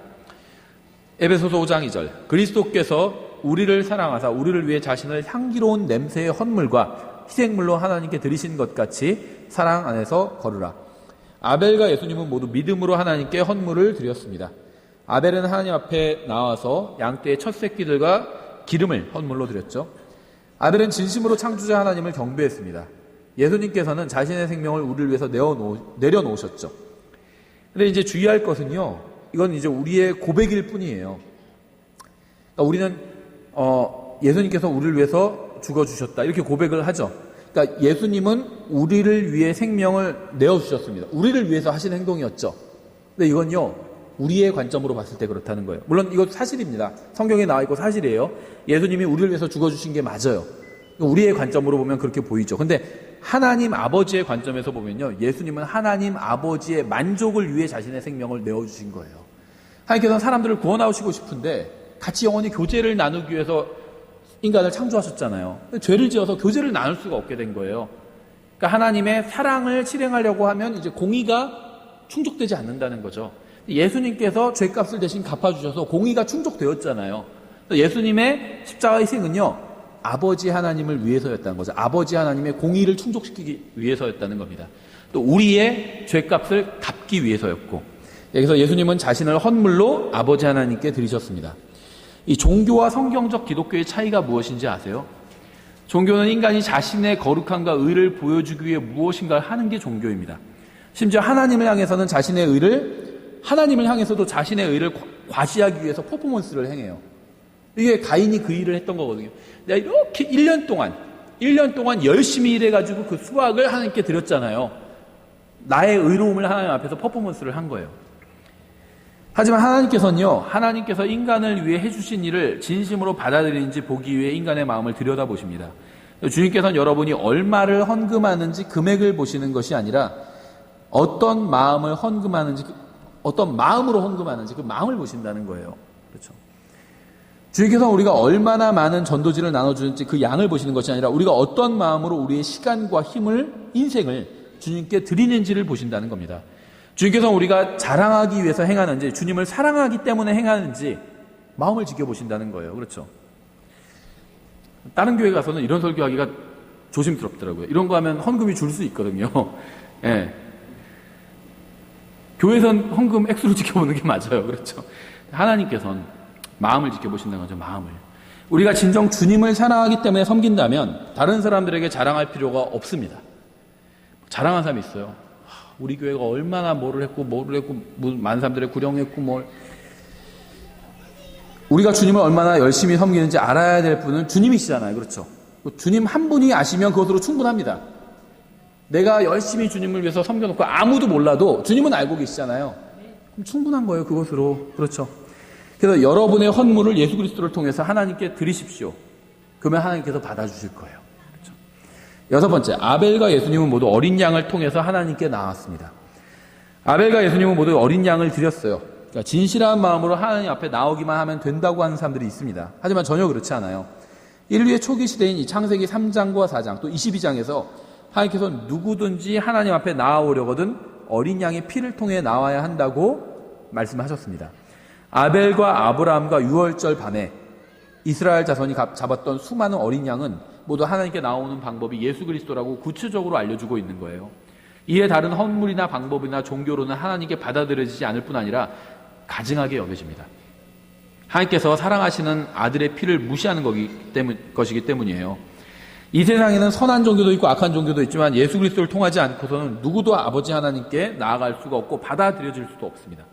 에베소서 5장 2절, 그리스도께서 우리를 사랑하사 우리를 위해 자신을 향기로운 냄새의 헌물과 희생물로 하나님께 드리신 것 같이 사랑 안에서 걸으라. 아벨과 예수님은 모두 믿음으로 하나님께 헌물을 드렸습니다. 아벨은 하나님 앞에 나와서 양떼의 첫 새끼들과 기름을 헌물로 드렸죠. 아벨은 진심으로 창조자 하나님을 경배했습니다. 예수님께서는 자신의 생명을 우리를 위해서 내려놓으셨죠. 근데 이제 주의할 것은요, 이건 이제 우리의 고백일 뿐이에요. 그러니까 우리는 예수님께서 우리를 위해서 죽어주셨다 이렇게 고백을 하죠. 그러니까 예수님은 우리를 위해 생명을 내어주셨습니다. 우리를 위해서 하신 행동이었죠. 근데 이건요, 우리의 관점으로 봤을 때 그렇다는 거예요. 물론 이거 사실입니다. 성경에 나와 있고 사실이에요. 예수님이 우리를 위해서 죽어주신 게 맞아요. 우리의 관점으로 보면 그렇게 보이죠. 근데 하나님 아버지의 관점에서 보면요, 예수님은 하나님 아버지의 만족을 위해 자신의 생명을 내어주신 거예요. 하나님께서는 사람들을 구원하시고 싶은데 같이 영원히 교제를 나누기 위해서 인간을 창조하셨잖아요. 죄를 지어서 교제를 나눌 수가 없게 된 거예요. 그러니까 하나님의 사랑을 실행하려고 하면 이제 공의가 충족되지 않는다는 거죠. 예수님께서 죄값을 대신 갚아주셔서 공의가 충족되었잖아요. 예수님의 십자가 희생은요, 아버지 하나님을 위해서였다는 거죠. 아버지 하나님의 공의를 충족시키기 위해서였다는 겁니다. 또 우리의 죄값을 갚기 위해서였고, 여기서 예수님은 자신을 헌물로 아버지 하나님께 드리셨습니다. 이 종교와 성경적 기독교의 차이가 무엇인지 아세요? 종교는 인간이 자신의 거룩함과 의를 보여주기 위해 무엇인가를 하는 게 종교입니다. 심지어 하나님을 향해서는 하나님을 향해서도 자신의 의를 과시하기 위해서 퍼포먼스를 행해요. 이게 가인이 그 일을 했던 거거든요. 내가 이렇게 1년 동안 열심히 일해가지고 그 수확을 하나님께 드렸잖아요. 나의 의로움을 하나님 앞에서 퍼포먼스를 한 거예요. 하지만 하나님께서 인간을 위해 해주신 일을 진심으로 받아들이는지 보기 위해 인간의 마음을 들여다보십니다. 주님께서는 여러분이 얼마를 헌금하는지 금액을 보시는 것이 아니라 어떤 마음을 헌금하는지, 어떤 마음으로 헌금하는지 그 마음을 보신다는 거예요. 그렇죠. 주님께서 우리가 얼마나 많은 전도지를 나눠주는지 그 양을 보시는 것이 아니라 우리가 어떤 마음으로 우리의 시간과 힘을, 인생을 주님께 드리는지를 보신다는 겁니다. 주님께서 우리가 자랑하기 위해서 행하는지, 주님을 사랑하기 때문에 행하는지 마음을 지켜보신다는 거예요. 그렇죠. 다른 교회 가서는 이런 설교하기가 조심스럽더라고요. 이런 거 하면 헌금이 줄 수 있거든요. 예. 교회에선 헌금 액수를 지켜보는 게 맞아요. 그렇죠. 하나님께서는 마음을 지켜보신다는 거죠. 마음을. 우리가 진정 주님을 사랑하기 때문에 섬긴다면 다른 사람들에게 자랑할 필요가 없습니다. 자랑한 사람이 있어요. 우리 교회가 얼마나 뭐를 했고 많은 사람들의 구령했고 우리가 주님을 얼마나 열심히 섬기는지 알아야 될 분은 주님이시잖아요. 그렇죠. 주님 한 분이 아시면 그것으로 충분합니다. 내가 열심히 주님을 위해서 섬겨놓고 아무도 몰라도 주님은 알고 계시잖아요. 그럼 충분한 거예요. 그것으로. 그렇죠. 그래서 여러분의 헌물을 예수 그리스도를 통해서 하나님께 드리십시오. 그러면 하나님께서 받아주실 거예요. 그렇죠. 여섯 번째, 아벨과 예수님은 모두 어린 양을 통해서 하나님께 나왔습니다. 아벨과 예수님은 모두 어린 양을 드렸어요. 그러니까 진실한 마음으로 하나님 앞에 나오기만 하면 된다고 하는 사람들이 있습니다. 하지만 전혀 그렇지 않아요. 인류의 초기 시대인 이 창세기 3장과 4장 또 22장에서 하나님께서 누구든지 하나님 앞에 나아오려거든 어린 양의 피를 통해 나와야 한다고 말씀하셨습니다. 아벨과 아브라함과 유월절 밤에 이스라엘 자손이 잡았던 수많은 어린 양은 모두 하나님께 나오는 방법이 예수 그리스도라고 구체적으로 알려주고 있는 거예요. 이에 다른 헌물이나 방법이나 종교로는 하나님께 받아들여지지 않을 뿐 아니라 가증하게 여겨집니다. 하나님께서 사랑하시는 아들의 피를 무시하는 것이기 때문이에요. 이 세상에는 선한 종교도 있고 악한 종교도 있지만 예수 그리스도를 통하지 않고서는 누구도 아버지 하나님께 나아갈 수가 없고 받아들여질 수도 없습니다.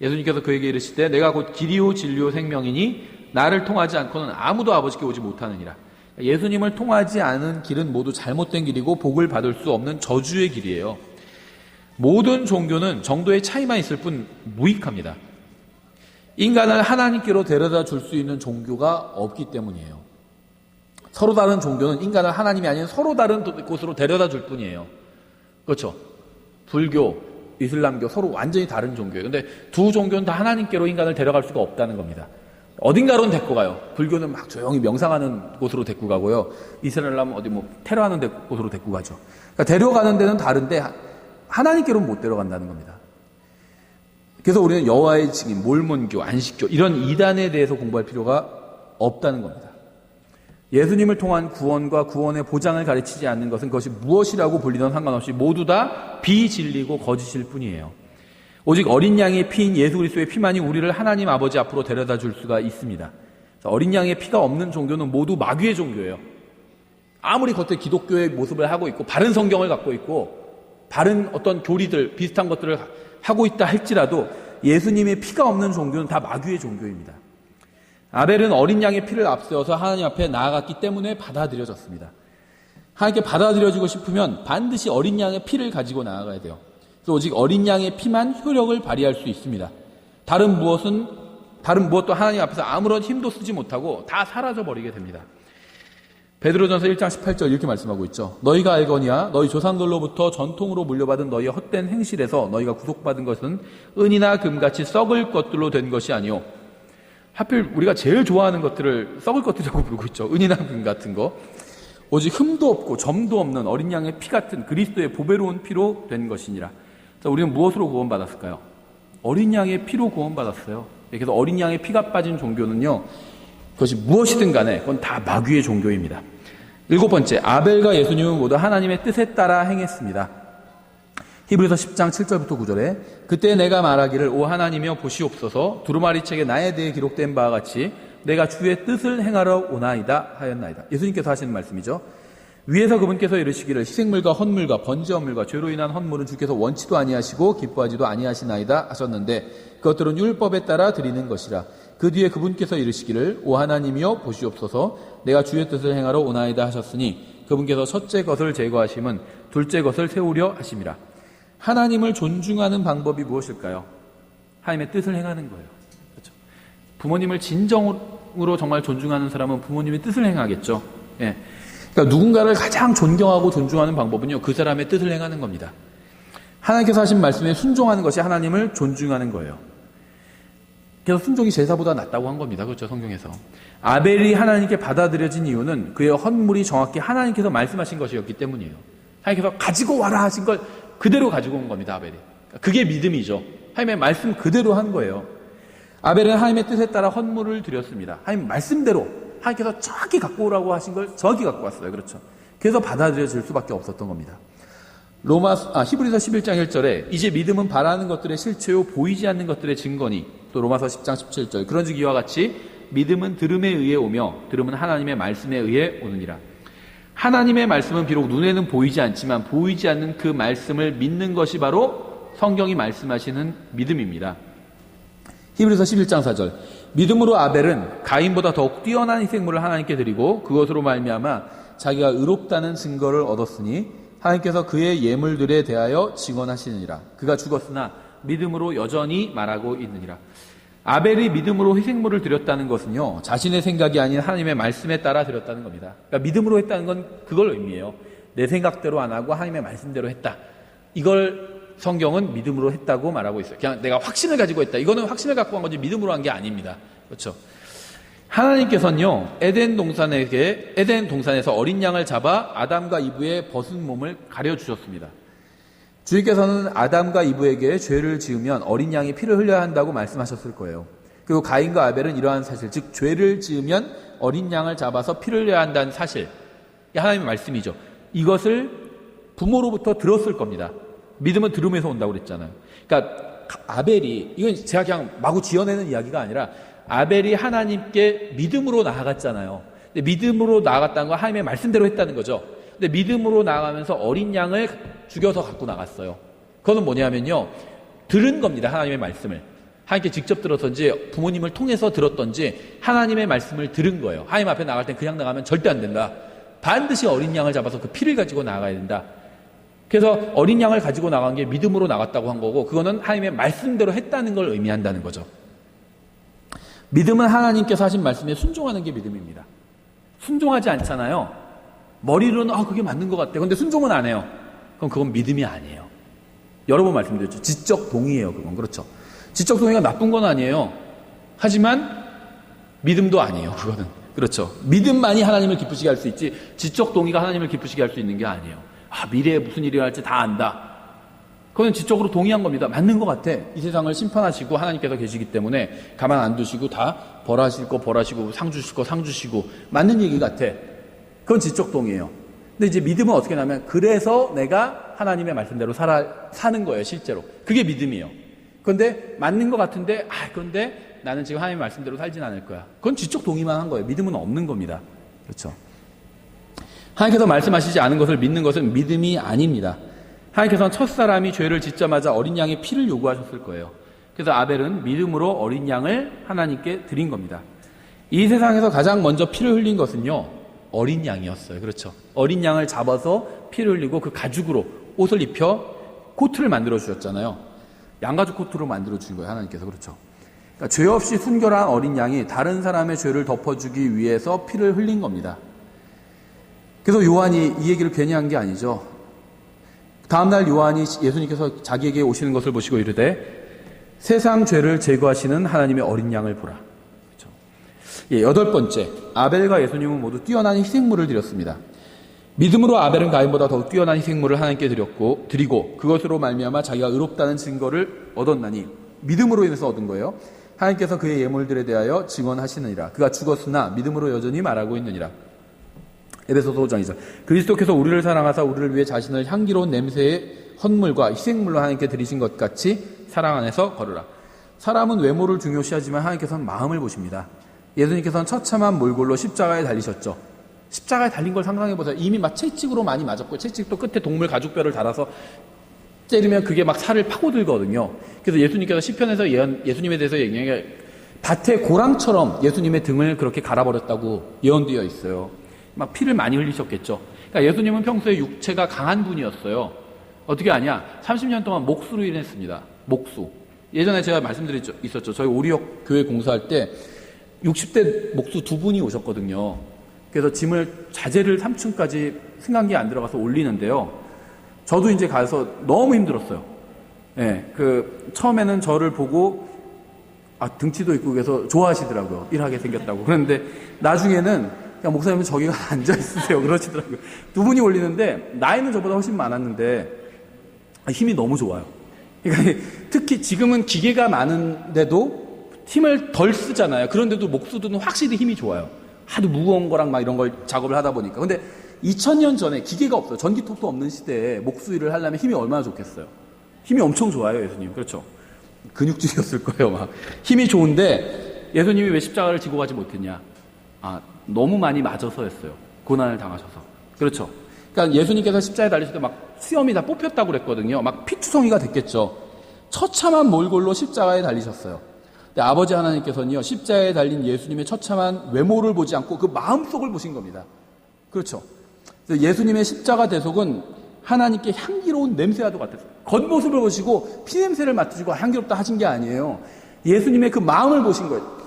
예수님께서 그에게 이르시되 내가 곧 길이요 진리요 생명이니 나를 통하지 않고는 아무도 아버지께 오지 못하느니라. 예수님을 통하지 않은 길은 모두 잘못된 길이고 복을 받을 수 없는 저주의 길이에요. 모든 종교는 정도의 차이만 있을 뿐 무익합니다. 인간을 하나님께로 데려다 줄 수 있는 종교가 없기 때문이에요. 서로 다른 종교는 인간을 하나님이 아닌 서로 다른 곳으로 데려다 줄 뿐이에요. 그렇죠? 불교, 이슬람교 서로 완전히 다른 종교예요. 근데 두 종교는 다 하나님께로 인간을 데려갈 수가 없다는 겁니다. 어딘가로는 데리고 가요. 불교는 막 조용히 명상하는 곳으로 데리고 가고요. 이슬람은 어디 테러하는 곳으로 데리고 가죠. 그러니까 데려가는 데는 다른데 하나님께로는 못 데려간다는 겁니다. 그래서 우리는 여호와의 증인, 몰몬교, 안식교 이런 이단에 대해서 공부할 필요가 없다는 겁니다. 예수님을 통한 구원과 구원의 보장을 가르치지 않는 것은 그것이 무엇이라고 불리든 상관없이 모두 다 비진리고 거짓일 뿐이에요. 오직 어린 양의 피인 예수 그리스도의 피만이 우리를 하나님 아버지 앞으로 데려다 줄 수가 있습니다. 어린 양의 피가 없는 종교는 모두 마귀의 종교예요. 아무리 겉에 기독교의 모습을 하고 있고 바른 성경을 갖고 있고 바른 어떤 교리들 비슷한 것들을 하고 있다 할지라도 예수님의 피가 없는 종교는 다 마귀의 종교입니다. 아벨은 어린 양의 피를 앞세워서 하나님 앞에 나아갔기 때문에 받아들여졌습니다. 하나님께 받아들여지고 싶으면 반드시 어린 양의 피를 가지고 나아가야 돼요. 그래서 오직 어린 양의 피만 효력을 발휘할 수 있습니다. 다른 무엇도 하나님 앞에서 아무런 힘도 쓰지 못하고 다 사라져버리게 됩니다. 베드로전서 1장 18절 이렇게 말씀하고 있죠. 너희가 알거니와 너희 조상들로부터 전통으로 물려받은 너희의 헛된 행실에서 너희가 구속받은 것은 은이나 금같이 썩을 것들로 된 것이 아니오. 하필 우리가 제일 좋아하는 것들을 썩을 것들이라고 부르고 있죠. 은이나 금 같은 거. 오직 흠도 없고 점도 없는 어린 양의 피 같은 그리스도의 보배로운 피로 된 것이니라. 자, 우리는 무엇으로 구원받았을까요? 어린 양의 피로 구원받았어요. 그래서 어린 양의 피가 빠진 종교는요. 그것이 무엇이든 간에 그건 다 마귀의 종교입니다. 일곱 번째, 아벨과 예수님은 모두 하나님의 뜻에 따라 행했습니다. 히브리서 10장 7절부터 9절에 그때 내가 말하기를 오 하나님이여 보시옵소서 두루마리 책에 나에 대해 기록된 바와 같이 내가 주의 뜻을 행하러 오나이다 하였나이다. 예수님께서 하시는 말씀이죠. 위에서 그분께서 이르시기를 희생물과 헌물과 번제 헌물과 죄로 인한 헌물은 주께서 원치도 아니하시고 기뻐하지도 아니하시나이다 하셨는데 그것들은 율법에 따라 드리는 것이라. 그 뒤에 그분께서 이르시기를 오 하나님이여 보시옵소서 내가 주의 뜻을 행하러 오나이다 하셨으니 그분께서 첫째 것을 제거하심은 둘째 것을 세우려 하심이라. 하나님을 존중하는 방법이 무엇일까요? 하나님의 뜻을 행하는 거예요. 그렇죠? 부모님을 진정으로 정말 존중하는 사람은 부모님의 뜻을 행하겠죠. 예. 그러니까 누군가를 가장 존경하고 존중하는 방법은요, 그 사람의 뜻을 행하는 겁니다. 하나님께서 하신 말씀에 순종하는 것이 하나님을 존중하는 거예요. 그래서 순종이 제사보다 낫다고 한 겁니다. 그렇죠, 성경에서. 아벨이 하나님께 받아들여진 이유는 그의 헌물이 정확히 하나님께서 말씀하신 것이었기 때문이에요. 하나님께서 가지고 와라 하신 걸 그대로 가지고 온 겁니다, 아벨이. 그게 믿음이죠. 하나님의 말씀 그대로 한 거예요. 아벨은 하나님의 뜻에 따라 헌물을 드렸습니다. 하나님 말씀대로 하나님께서 정확히 갖고 오라고 하신 걸 정확히 갖고 왔어요. 그렇죠. 그래서 받아들여질 수밖에 없었던 겁니다. 히브리서 11장 1절에 이제 믿음은 바라는 것들의 실체요 보이지 않는 것들의 증거니, 또 로마서 10장 17절 그런즉 이와 같이 믿음은 들음에 의해 오며 들음은 하나님의 말씀에 의해 오느니라. 하나님의 말씀은 비록 눈에는 보이지 않지만 보이지 않는 그 말씀을 믿는 것이 바로 성경이 말씀하시는 믿음입니다. 히브리서 11장 4절 믿음으로 아벨은 가인보다 더욱 뛰어난 희생물을 하나님께 드리고 그것으로 말미암아 자기가 의롭다는 증거를 얻었으니 하나님께서 그의 예물들에 대하여 증언하시느니라. 그가 죽었으나 믿음으로 여전히 말하고 있느니라. 아벨이 믿음으로 희생물을 드렸다는 것은요, 자신의 생각이 아닌 하나님의 말씀에 따라 드렸다는 겁니다. 그러니까 믿음으로 했다는 건 그걸 의미해요. 내 생각대로 안 하고 하나님의 말씀대로 했다. 이걸 성경은 믿음으로 했다고 말하고 있어요. 그냥 내가 확신을 가지고 했다. 이거는 확신을 갖고 한 거지 믿음으로 한 게 아닙니다. 그렇죠? 하나님께서는요, 에덴 동산에서 어린 양을 잡아 아담과 이브의 벗은 몸을 가려주셨습니다. 주님께서는 아담과 이브에게 죄를 지으면 어린 양이 피를 흘려야 한다고 말씀하셨을 거예요. 그리고 가인과 아벨은 이러한 사실, 즉 죄를 지으면 어린 양을 잡아서 피를 흘려야 한다는 사실, 하나님의 말씀이죠. 이것을 부모로부터 들었을 겁니다. 믿음은 들음에서 온다고 그랬잖아요. 그러니까 아벨이, 이건 제가 그냥 마구 지어내는 이야기가 아니라 아벨이 하나님께 믿음으로 나아갔잖아요. 근데 믿음으로 나아갔다는 건 하나님의 말씀대로 했다는 거죠. 근데 믿음으로 나아가면서 어린 양을 죽여서 갖고 나갔어요. 그거는 뭐냐면요, 들은 겁니다. 하나님의 말씀을. 하나님께 직접 들었던지 부모님을 통해서 들었던지 하나님의 말씀을 들은 거예요. 하나님 앞에 나갈 땐 그냥 나가면 절대 안 된다. 반드시 어린 양을 잡아서 그 피를 가지고 나가야 된다. 그래서 어린 양을 가지고 나간 게 믿음으로 나갔다고 한 거고, 그거는 하나님의 말씀대로 했다는 걸 의미한다는 거죠. 믿음은 하나님께서 하신 말씀에 순종하는 게 믿음입니다. 순종하지 않잖아요. 머리로는 그게 맞는 것 같아요. 근데 순종은 안 해요. 그럼 그건 믿음이 아니에요. 여러 번 말씀드렸죠. 지적 동의예요. 그건. 그렇죠. 지적 동의가 나쁜 건 아니에요. 하지만 믿음도 아니에요. 그거는. 그렇죠. 믿음만이 하나님을 기쁘시게 할 수 있지 지적 동의가 하나님을 기쁘시게 할 수 있는 게 아니에요. 미래에 무슨 일이 할지 다 안다. 그건 지적으로 동의한 겁니다. 맞는 것 같아. 이 세상을 심판하시고 하나님께서 계시기 때문에 가만 안 두시고 다 벌하실 거 벌하시고 상 주실 거 상 주시고 맞는 얘기 같아. 그건 지적 동의예요. 근데 이제 믿음은 어떻게 나면 그래서 내가 하나님의 말씀대로 사는 거예요. 실제로. 그게 믿음이에요. 그런데 맞는 것 같은데 그런데 나는 지금 하나님의 말씀대로 살진 않을 거야. 그건 지적 동의만 한 거예요. 믿음은 없는 겁니다. 그렇죠. 하나님께서 말씀하시지 않은 것을 믿는 것은 믿음이 아닙니다. 하나님께서는 첫사람이 죄를 짓자마자 어린 양의 피를 요구하셨을 거예요. 그래서 아벨은 믿음으로 어린 양을 하나님께 드린 겁니다. 이 세상에서 가장 먼저 피를 흘린 것은요, 어린 양이었어요. 그렇죠. 어린 양을 잡아서 피를 흘리고 그 가죽으로 옷을 입혀 코트를 만들어 주셨잖아요. 양가죽 코트로 만들어 주신 거예요. 하나님께서. 그렇죠. 그러니까 죄 없이 순결한 어린 양이 다른 사람의 죄를 덮어주기 위해서 피를 흘린 겁니다. 그래서 요한이 이 얘기를 괜히 한 게 아니죠. 다음날 요한이 예수님께서 자기에게 오시는 것을 보시고 이르되 세상 죄를 제거하시는 하나님의 어린 양을 보라. 그렇죠. 8번째, 아벨과 예수님은 모두 뛰어난 희생물을 드렸습니다. 믿음으로 아벨은 가인보다 더욱 뛰어난 희생물을 하나님께 드리고 그것으로 말미암아 자기가 의롭다는 증거를 얻었나니, 믿음으로 인해서 얻은 거예요. 하나님께서 그의 예물들에 대하여 증언하시느니라. 그가 죽었으나 믿음으로 여전히 말하고 있느니라. 에베소서 5장이죠. 그리스도께서 우리를 사랑하사 우리를 위해 자신을 향기로운 냄새의 헌물과 희생물로 하나님께 드리신 것 같이 사랑 안에서 걸으라. 사람은 외모를 중요시하지만 하나님께서는 마음을 보십니다. 예수님께서는 처참한 몰골로 십자가에 달리셨죠. 십자가에 달린 걸 상상해보세요. 이미 막 채찍으로 많이 맞았고, 채찍도 끝에 동물 가죽뼈를 달아서 때리면 그게 막 살을 파고들거든요. 그래서 예수님께서 시편에서 예수님에 대해서 얘기한 게 밭의 고랑처럼 예수님의 등을 그렇게 갈아버렸다고 예언되어 있어요. 막 피를 많이 흘리셨겠죠. 그러니까 예수님은 평소에 육체가 강한 분이었어요. 어떻게 아냐? 30년 동안 목수로 일했습니다. 목수. 예전에 제가 있었죠. 저희 오리역 교회 공사할 때 60대 목수 2분이 오셨거든요. 그래서 짐을 자재를 3층까지 승강기에 안 들어가서 올리는데요. 저도 이제 가서 너무 힘들었어요. 예, 처음에는 저를 보고, 등치도 있고 그래서 좋아하시더라고요. 일하게 생겼다고. 그런데 나중에는 그냥 목사님은 저기 앉아있으세요. 그러시더라고요. 두 분이 올리는데, 나이는 저보다 훨씬 많았는데, 힘이 너무 좋아요. 그러니까 특히 지금은 기계가 많은데도 힘을 덜 쓰잖아요. 그런데도 목수들은 확실히 힘이 좋아요. 하도 무거운 거랑 막 이런 걸 작업을 하다 보니까. 근데 2000년 전에 기계가 없어요. 전기톱도 없는 시대에 목수 일을 하려면 힘이 얼마나 좋겠어요. 힘이 엄청 좋아요, 예수님. 그렇죠. 근육질이었을 거예요, 막. 힘이 좋은데 예수님이 왜 십자가를 지고 가지 못했냐? 너무 많이 맞아서였어요. 고난을 당하셔서. 그렇죠. 그러니까 예수님께서 십자가에 달리실 때 막 수염이 다 뽑혔다고 그랬거든요. 막 피투성이가 됐겠죠. 처참한 몰골로 십자가에 달리셨어요. 근데 아버지 하나님께서는요, 십자가에 달린 예수님의 처참한 외모를 보지 않고 그 마음속을 보신 겁니다. 그렇죠. 예수님의 십자가 대속은 하나님께 향기로운 냄새와도 같았어요. 겉모습을 보시고 피냄새를 맡으시고 향기롭다 하신 게 아니에요. 예수님의 그 마음을 보신 거예요.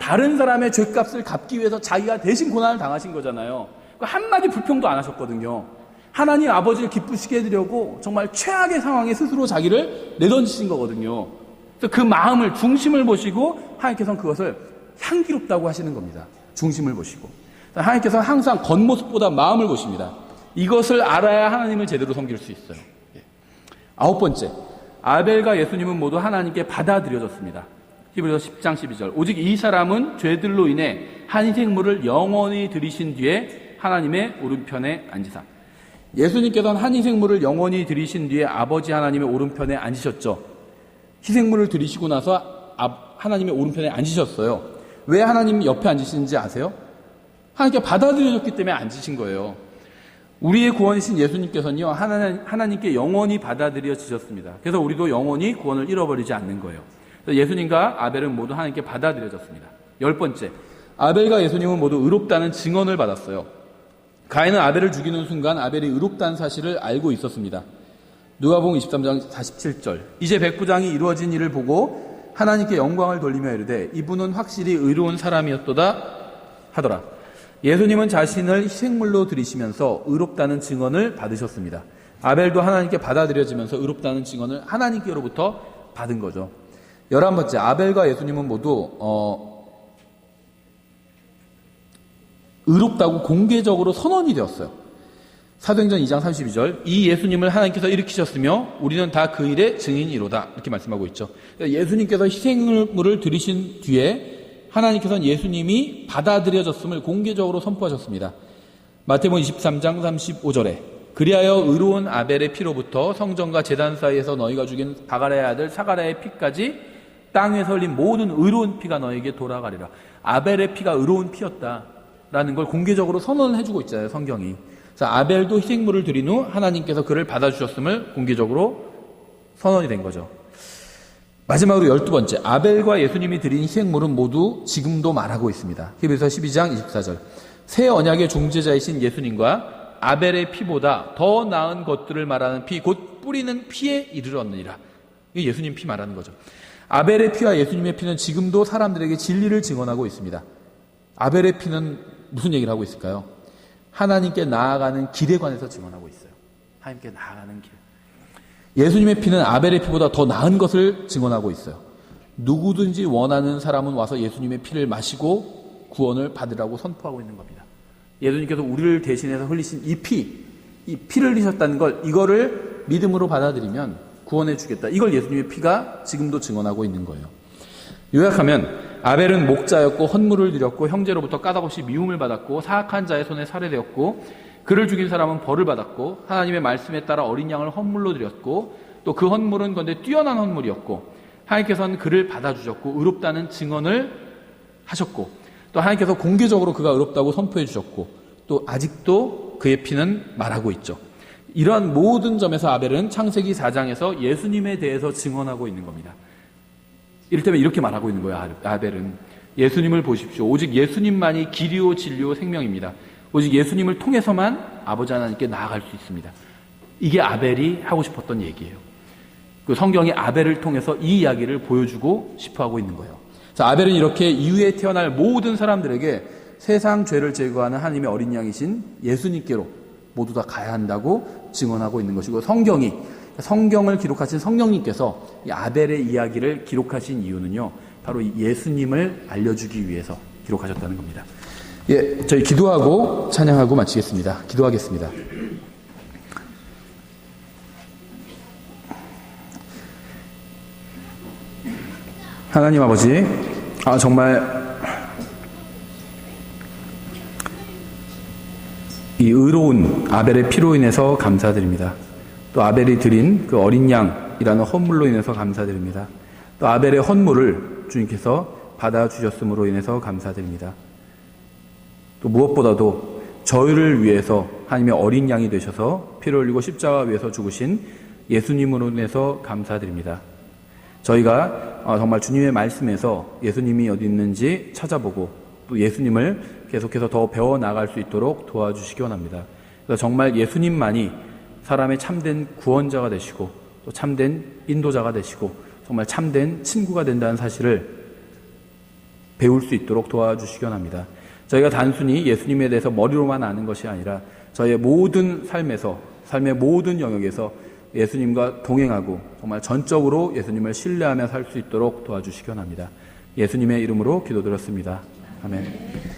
다른 사람의 죄값을 갚기 위해서 자기가 대신 고난을 당하신 거잖아요. 한마디 불평도 안 하셨거든요. 하나님 아버지를 기쁘시게 해드리려고 정말 최악의 상황에 스스로 자기를 내던지신 거거든요. 그래서 그 마음을, 중심을 보시고 하나님께서는 그것을 향기롭다고 하시는 겁니다. 중심을 보시고. 하나님께서는 항상 겉모습보다 마음을 보십니다. 이것을 알아야 하나님을 제대로 섬길 수 있어요. 9번째, 아벨과 예수님은 모두 하나님께 받아들여졌습니다. 히브리서 10장 12절. 오직 이 사람은 죄들로 인해 한 희생물을 영원히 드리신 뒤에 하나님의 오른편에 앉으사. 예수님께서는 한 희생물을 영원히 드리신 뒤에 아버지 하나님의 오른편에 앉으셨죠. 희생물을 드리시고 나서 하나님의 오른편에 앉으셨어요. 왜 하나님 옆에 앉으시는지 아세요? 하나님께 받아들여졌기 때문에 앉으신 거예요. 우리의 구원이신 예수님께서는요, 하나님께 영원히 받아들여지셨습니다. 그래서 우리도 영원히 구원을 잃어버리지 않는 거예요. 그래서 예수님과 아벨은 모두 하나님께 받아들여졌습니다. 10번째, 아벨과 예수님은 모두 의롭다는 증언을 받았어요. 가인은 아벨을 죽이는 순간 아벨이 의롭다는 사실을 알고 있었습니다. 누가복음 23장 47절. 이제 백부장이 이루어진 일을 보고 하나님께 영광을 돌리며 이르되 이분은 확실히 의로운 사람이었도다 하더라. 예수님은 자신을 희생물로 드리시면서 의롭다는 증언을 받으셨습니다. 아벨도 하나님께 받아들여지면서 의롭다는 증언을 하나님께로부터 받은 거죠. 11번째, 아벨과 예수님은 모두 의롭다고 공개적으로 선언이 되었어요. 사도행전 2장 32절. 이 예수님을 하나님께서 일으키셨으며 우리는 다 그 일의 증인이로다. 이렇게 말씀하고 있죠. 예수님께서 희생물을 드리신 뒤에 하나님께서는 예수님이 받아들여졌음을 공개적으로 선포하셨습니다. 마태복음 23장 35절에 그리하여 의로운 아벨의 피로부터 성전과 제단 사이에서 너희가 죽인 바가랴의 아들 사가랴의 피까지 땅에서 흘린 모든 의로운 피가 너에게 돌아가리라. 아벨의 피가 의로운 피였다라는 걸 공개적으로 선언해주고 있잖아요, 성경이. 그래서 아벨도 희생물을 드린 후 하나님께서 그를 받아주셨음을 공개적으로 선언이 된 거죠. 마지막으로 12번째, 아벨과 예수님이 드린 희생물은 모두 지금도 말하고 있습니다. 히브리서 12장 24절. 새 언약의 중재자이신 예수님과 아벨의 피보다 더 나은 것들을 말하는 피, 곧 뿌리는 피에 이르렀느니라. 이게 예수님 피 말하는 거죠. 아벨의 피와 예수님의 피는 지금도 사람들에게 진리를 증언하고 있습니다. 아벨의 피는 무슨 얘기를 하고 있을까요? 하나님께 나아가는 길에 관해서 증언하고 있어요. 하나님께 나아가는 길. 예수님의 피는 아벨의 피보다 더 나은 것을 증언하고 있어요. 누구든지 원하는 사람은 와서 예수님의 피를 마시고 구원을 받으라고 선포하고 있는 겁니다. 예수님께서 우리를 대신해서 흘리신 이 피를 흘리셨다는 걸, 이거를 믿음으로 받아들이면 구원해 주겠다. 이걸 예수님의 피가 지금도 증언하고 있는 거예요. 요약하면 아벨은 목자였고 헌물을 드렸고 형제로부터 까닭없이 미움을 받았고 사악한 자의 손에 살해되었고 그를 죽인 사람은 벌을 받았고 하나님의 말씀에 따라 어린 양을 헌물로 드렸고 또 그 헌물은 그런데 뛰어난 헌물이었고 하나님께서는 그를 받아주셨고 의롭다는 증언을 하셨고 또 하나님께서 공개적으로 그가 의롭다고 선포해 주셨고 또 아직도 그의 피는 말하고 있죠. 이러한 모든 점에서 아벨은 창세기 4장에서 예수님에 대해서 증언하고 있는 겁니다. 이를테면 이렇게 말하고 있는 거예요. 아벨은 예수님을 보십시오. 오직 예수님만이 길이요 진리요 생명입니다. 오직 예수님을 통해서만 아버지 하나님께 나아갈 수 있습니다. 이게 아벨이 하고 싶었던 얘기예요. 그 성경이 아벨을 통해서 이 이야기를 보여주고 싶어하고 있는 거예요. 그래서 아벨은 이렇게 이후에 태어날 모든 사람들에게 세상 죄를 제거하는 하나님의 어린 양이신 예수님께로 모두 다 가야 한다고 증언하고 있는 것이고 성경이 성경을 기록하신 성령님께서 이 아벨의 이야기를 기록하신 이유는요, 바로 예수님을 알려주기 위해서 기록하셨다는 겁니다. 예, 저희 기도하고 찬양하고 마치겠습니다. 기도하겠습니다. 하나님 아버지, 정말 이 의로운 아벨의 피로 인해서 감사드립니다. 또 아벨이 드린 그 어린 양이라는 헌물로 인해서 감사드립니다. 또 아벨의 헌물을 주님께서 받아주셨음으로 인해서 감사드립니다. 또 무엇보다도 저희를 위해서 하나님의 어린 양이 되셔서 피를 흘리고 십자가 위에서 죽으신 예수님으로 인해서 감사드립니다. 저희가 정말 주님의 말씀에서 예수님이 어디 있는지 찾아보고 또 예수님을 계속해서 더 배워나갈 수 있도록 도와주시기 원합니다. 그래서 정말 예수님만이 사람의 참된 구원자가 되시고 또 참된 인도자가 되시고 정말 참된 친구가 된다는 사실을 배울 수 있도록 도와주시기 원합니다. 저희가 단순히 예수님에 대해서 머리로만 아는 것이 아니라 저희의 모든 삶에서, 삶의 모든 영역에서 예수님과 동행하고 정말 전적으로 예수님을 신뢰하며 살 수 있도록 도와주시기 원합니다. 예수님의 이름으로 기도드렸습니다. 아멘.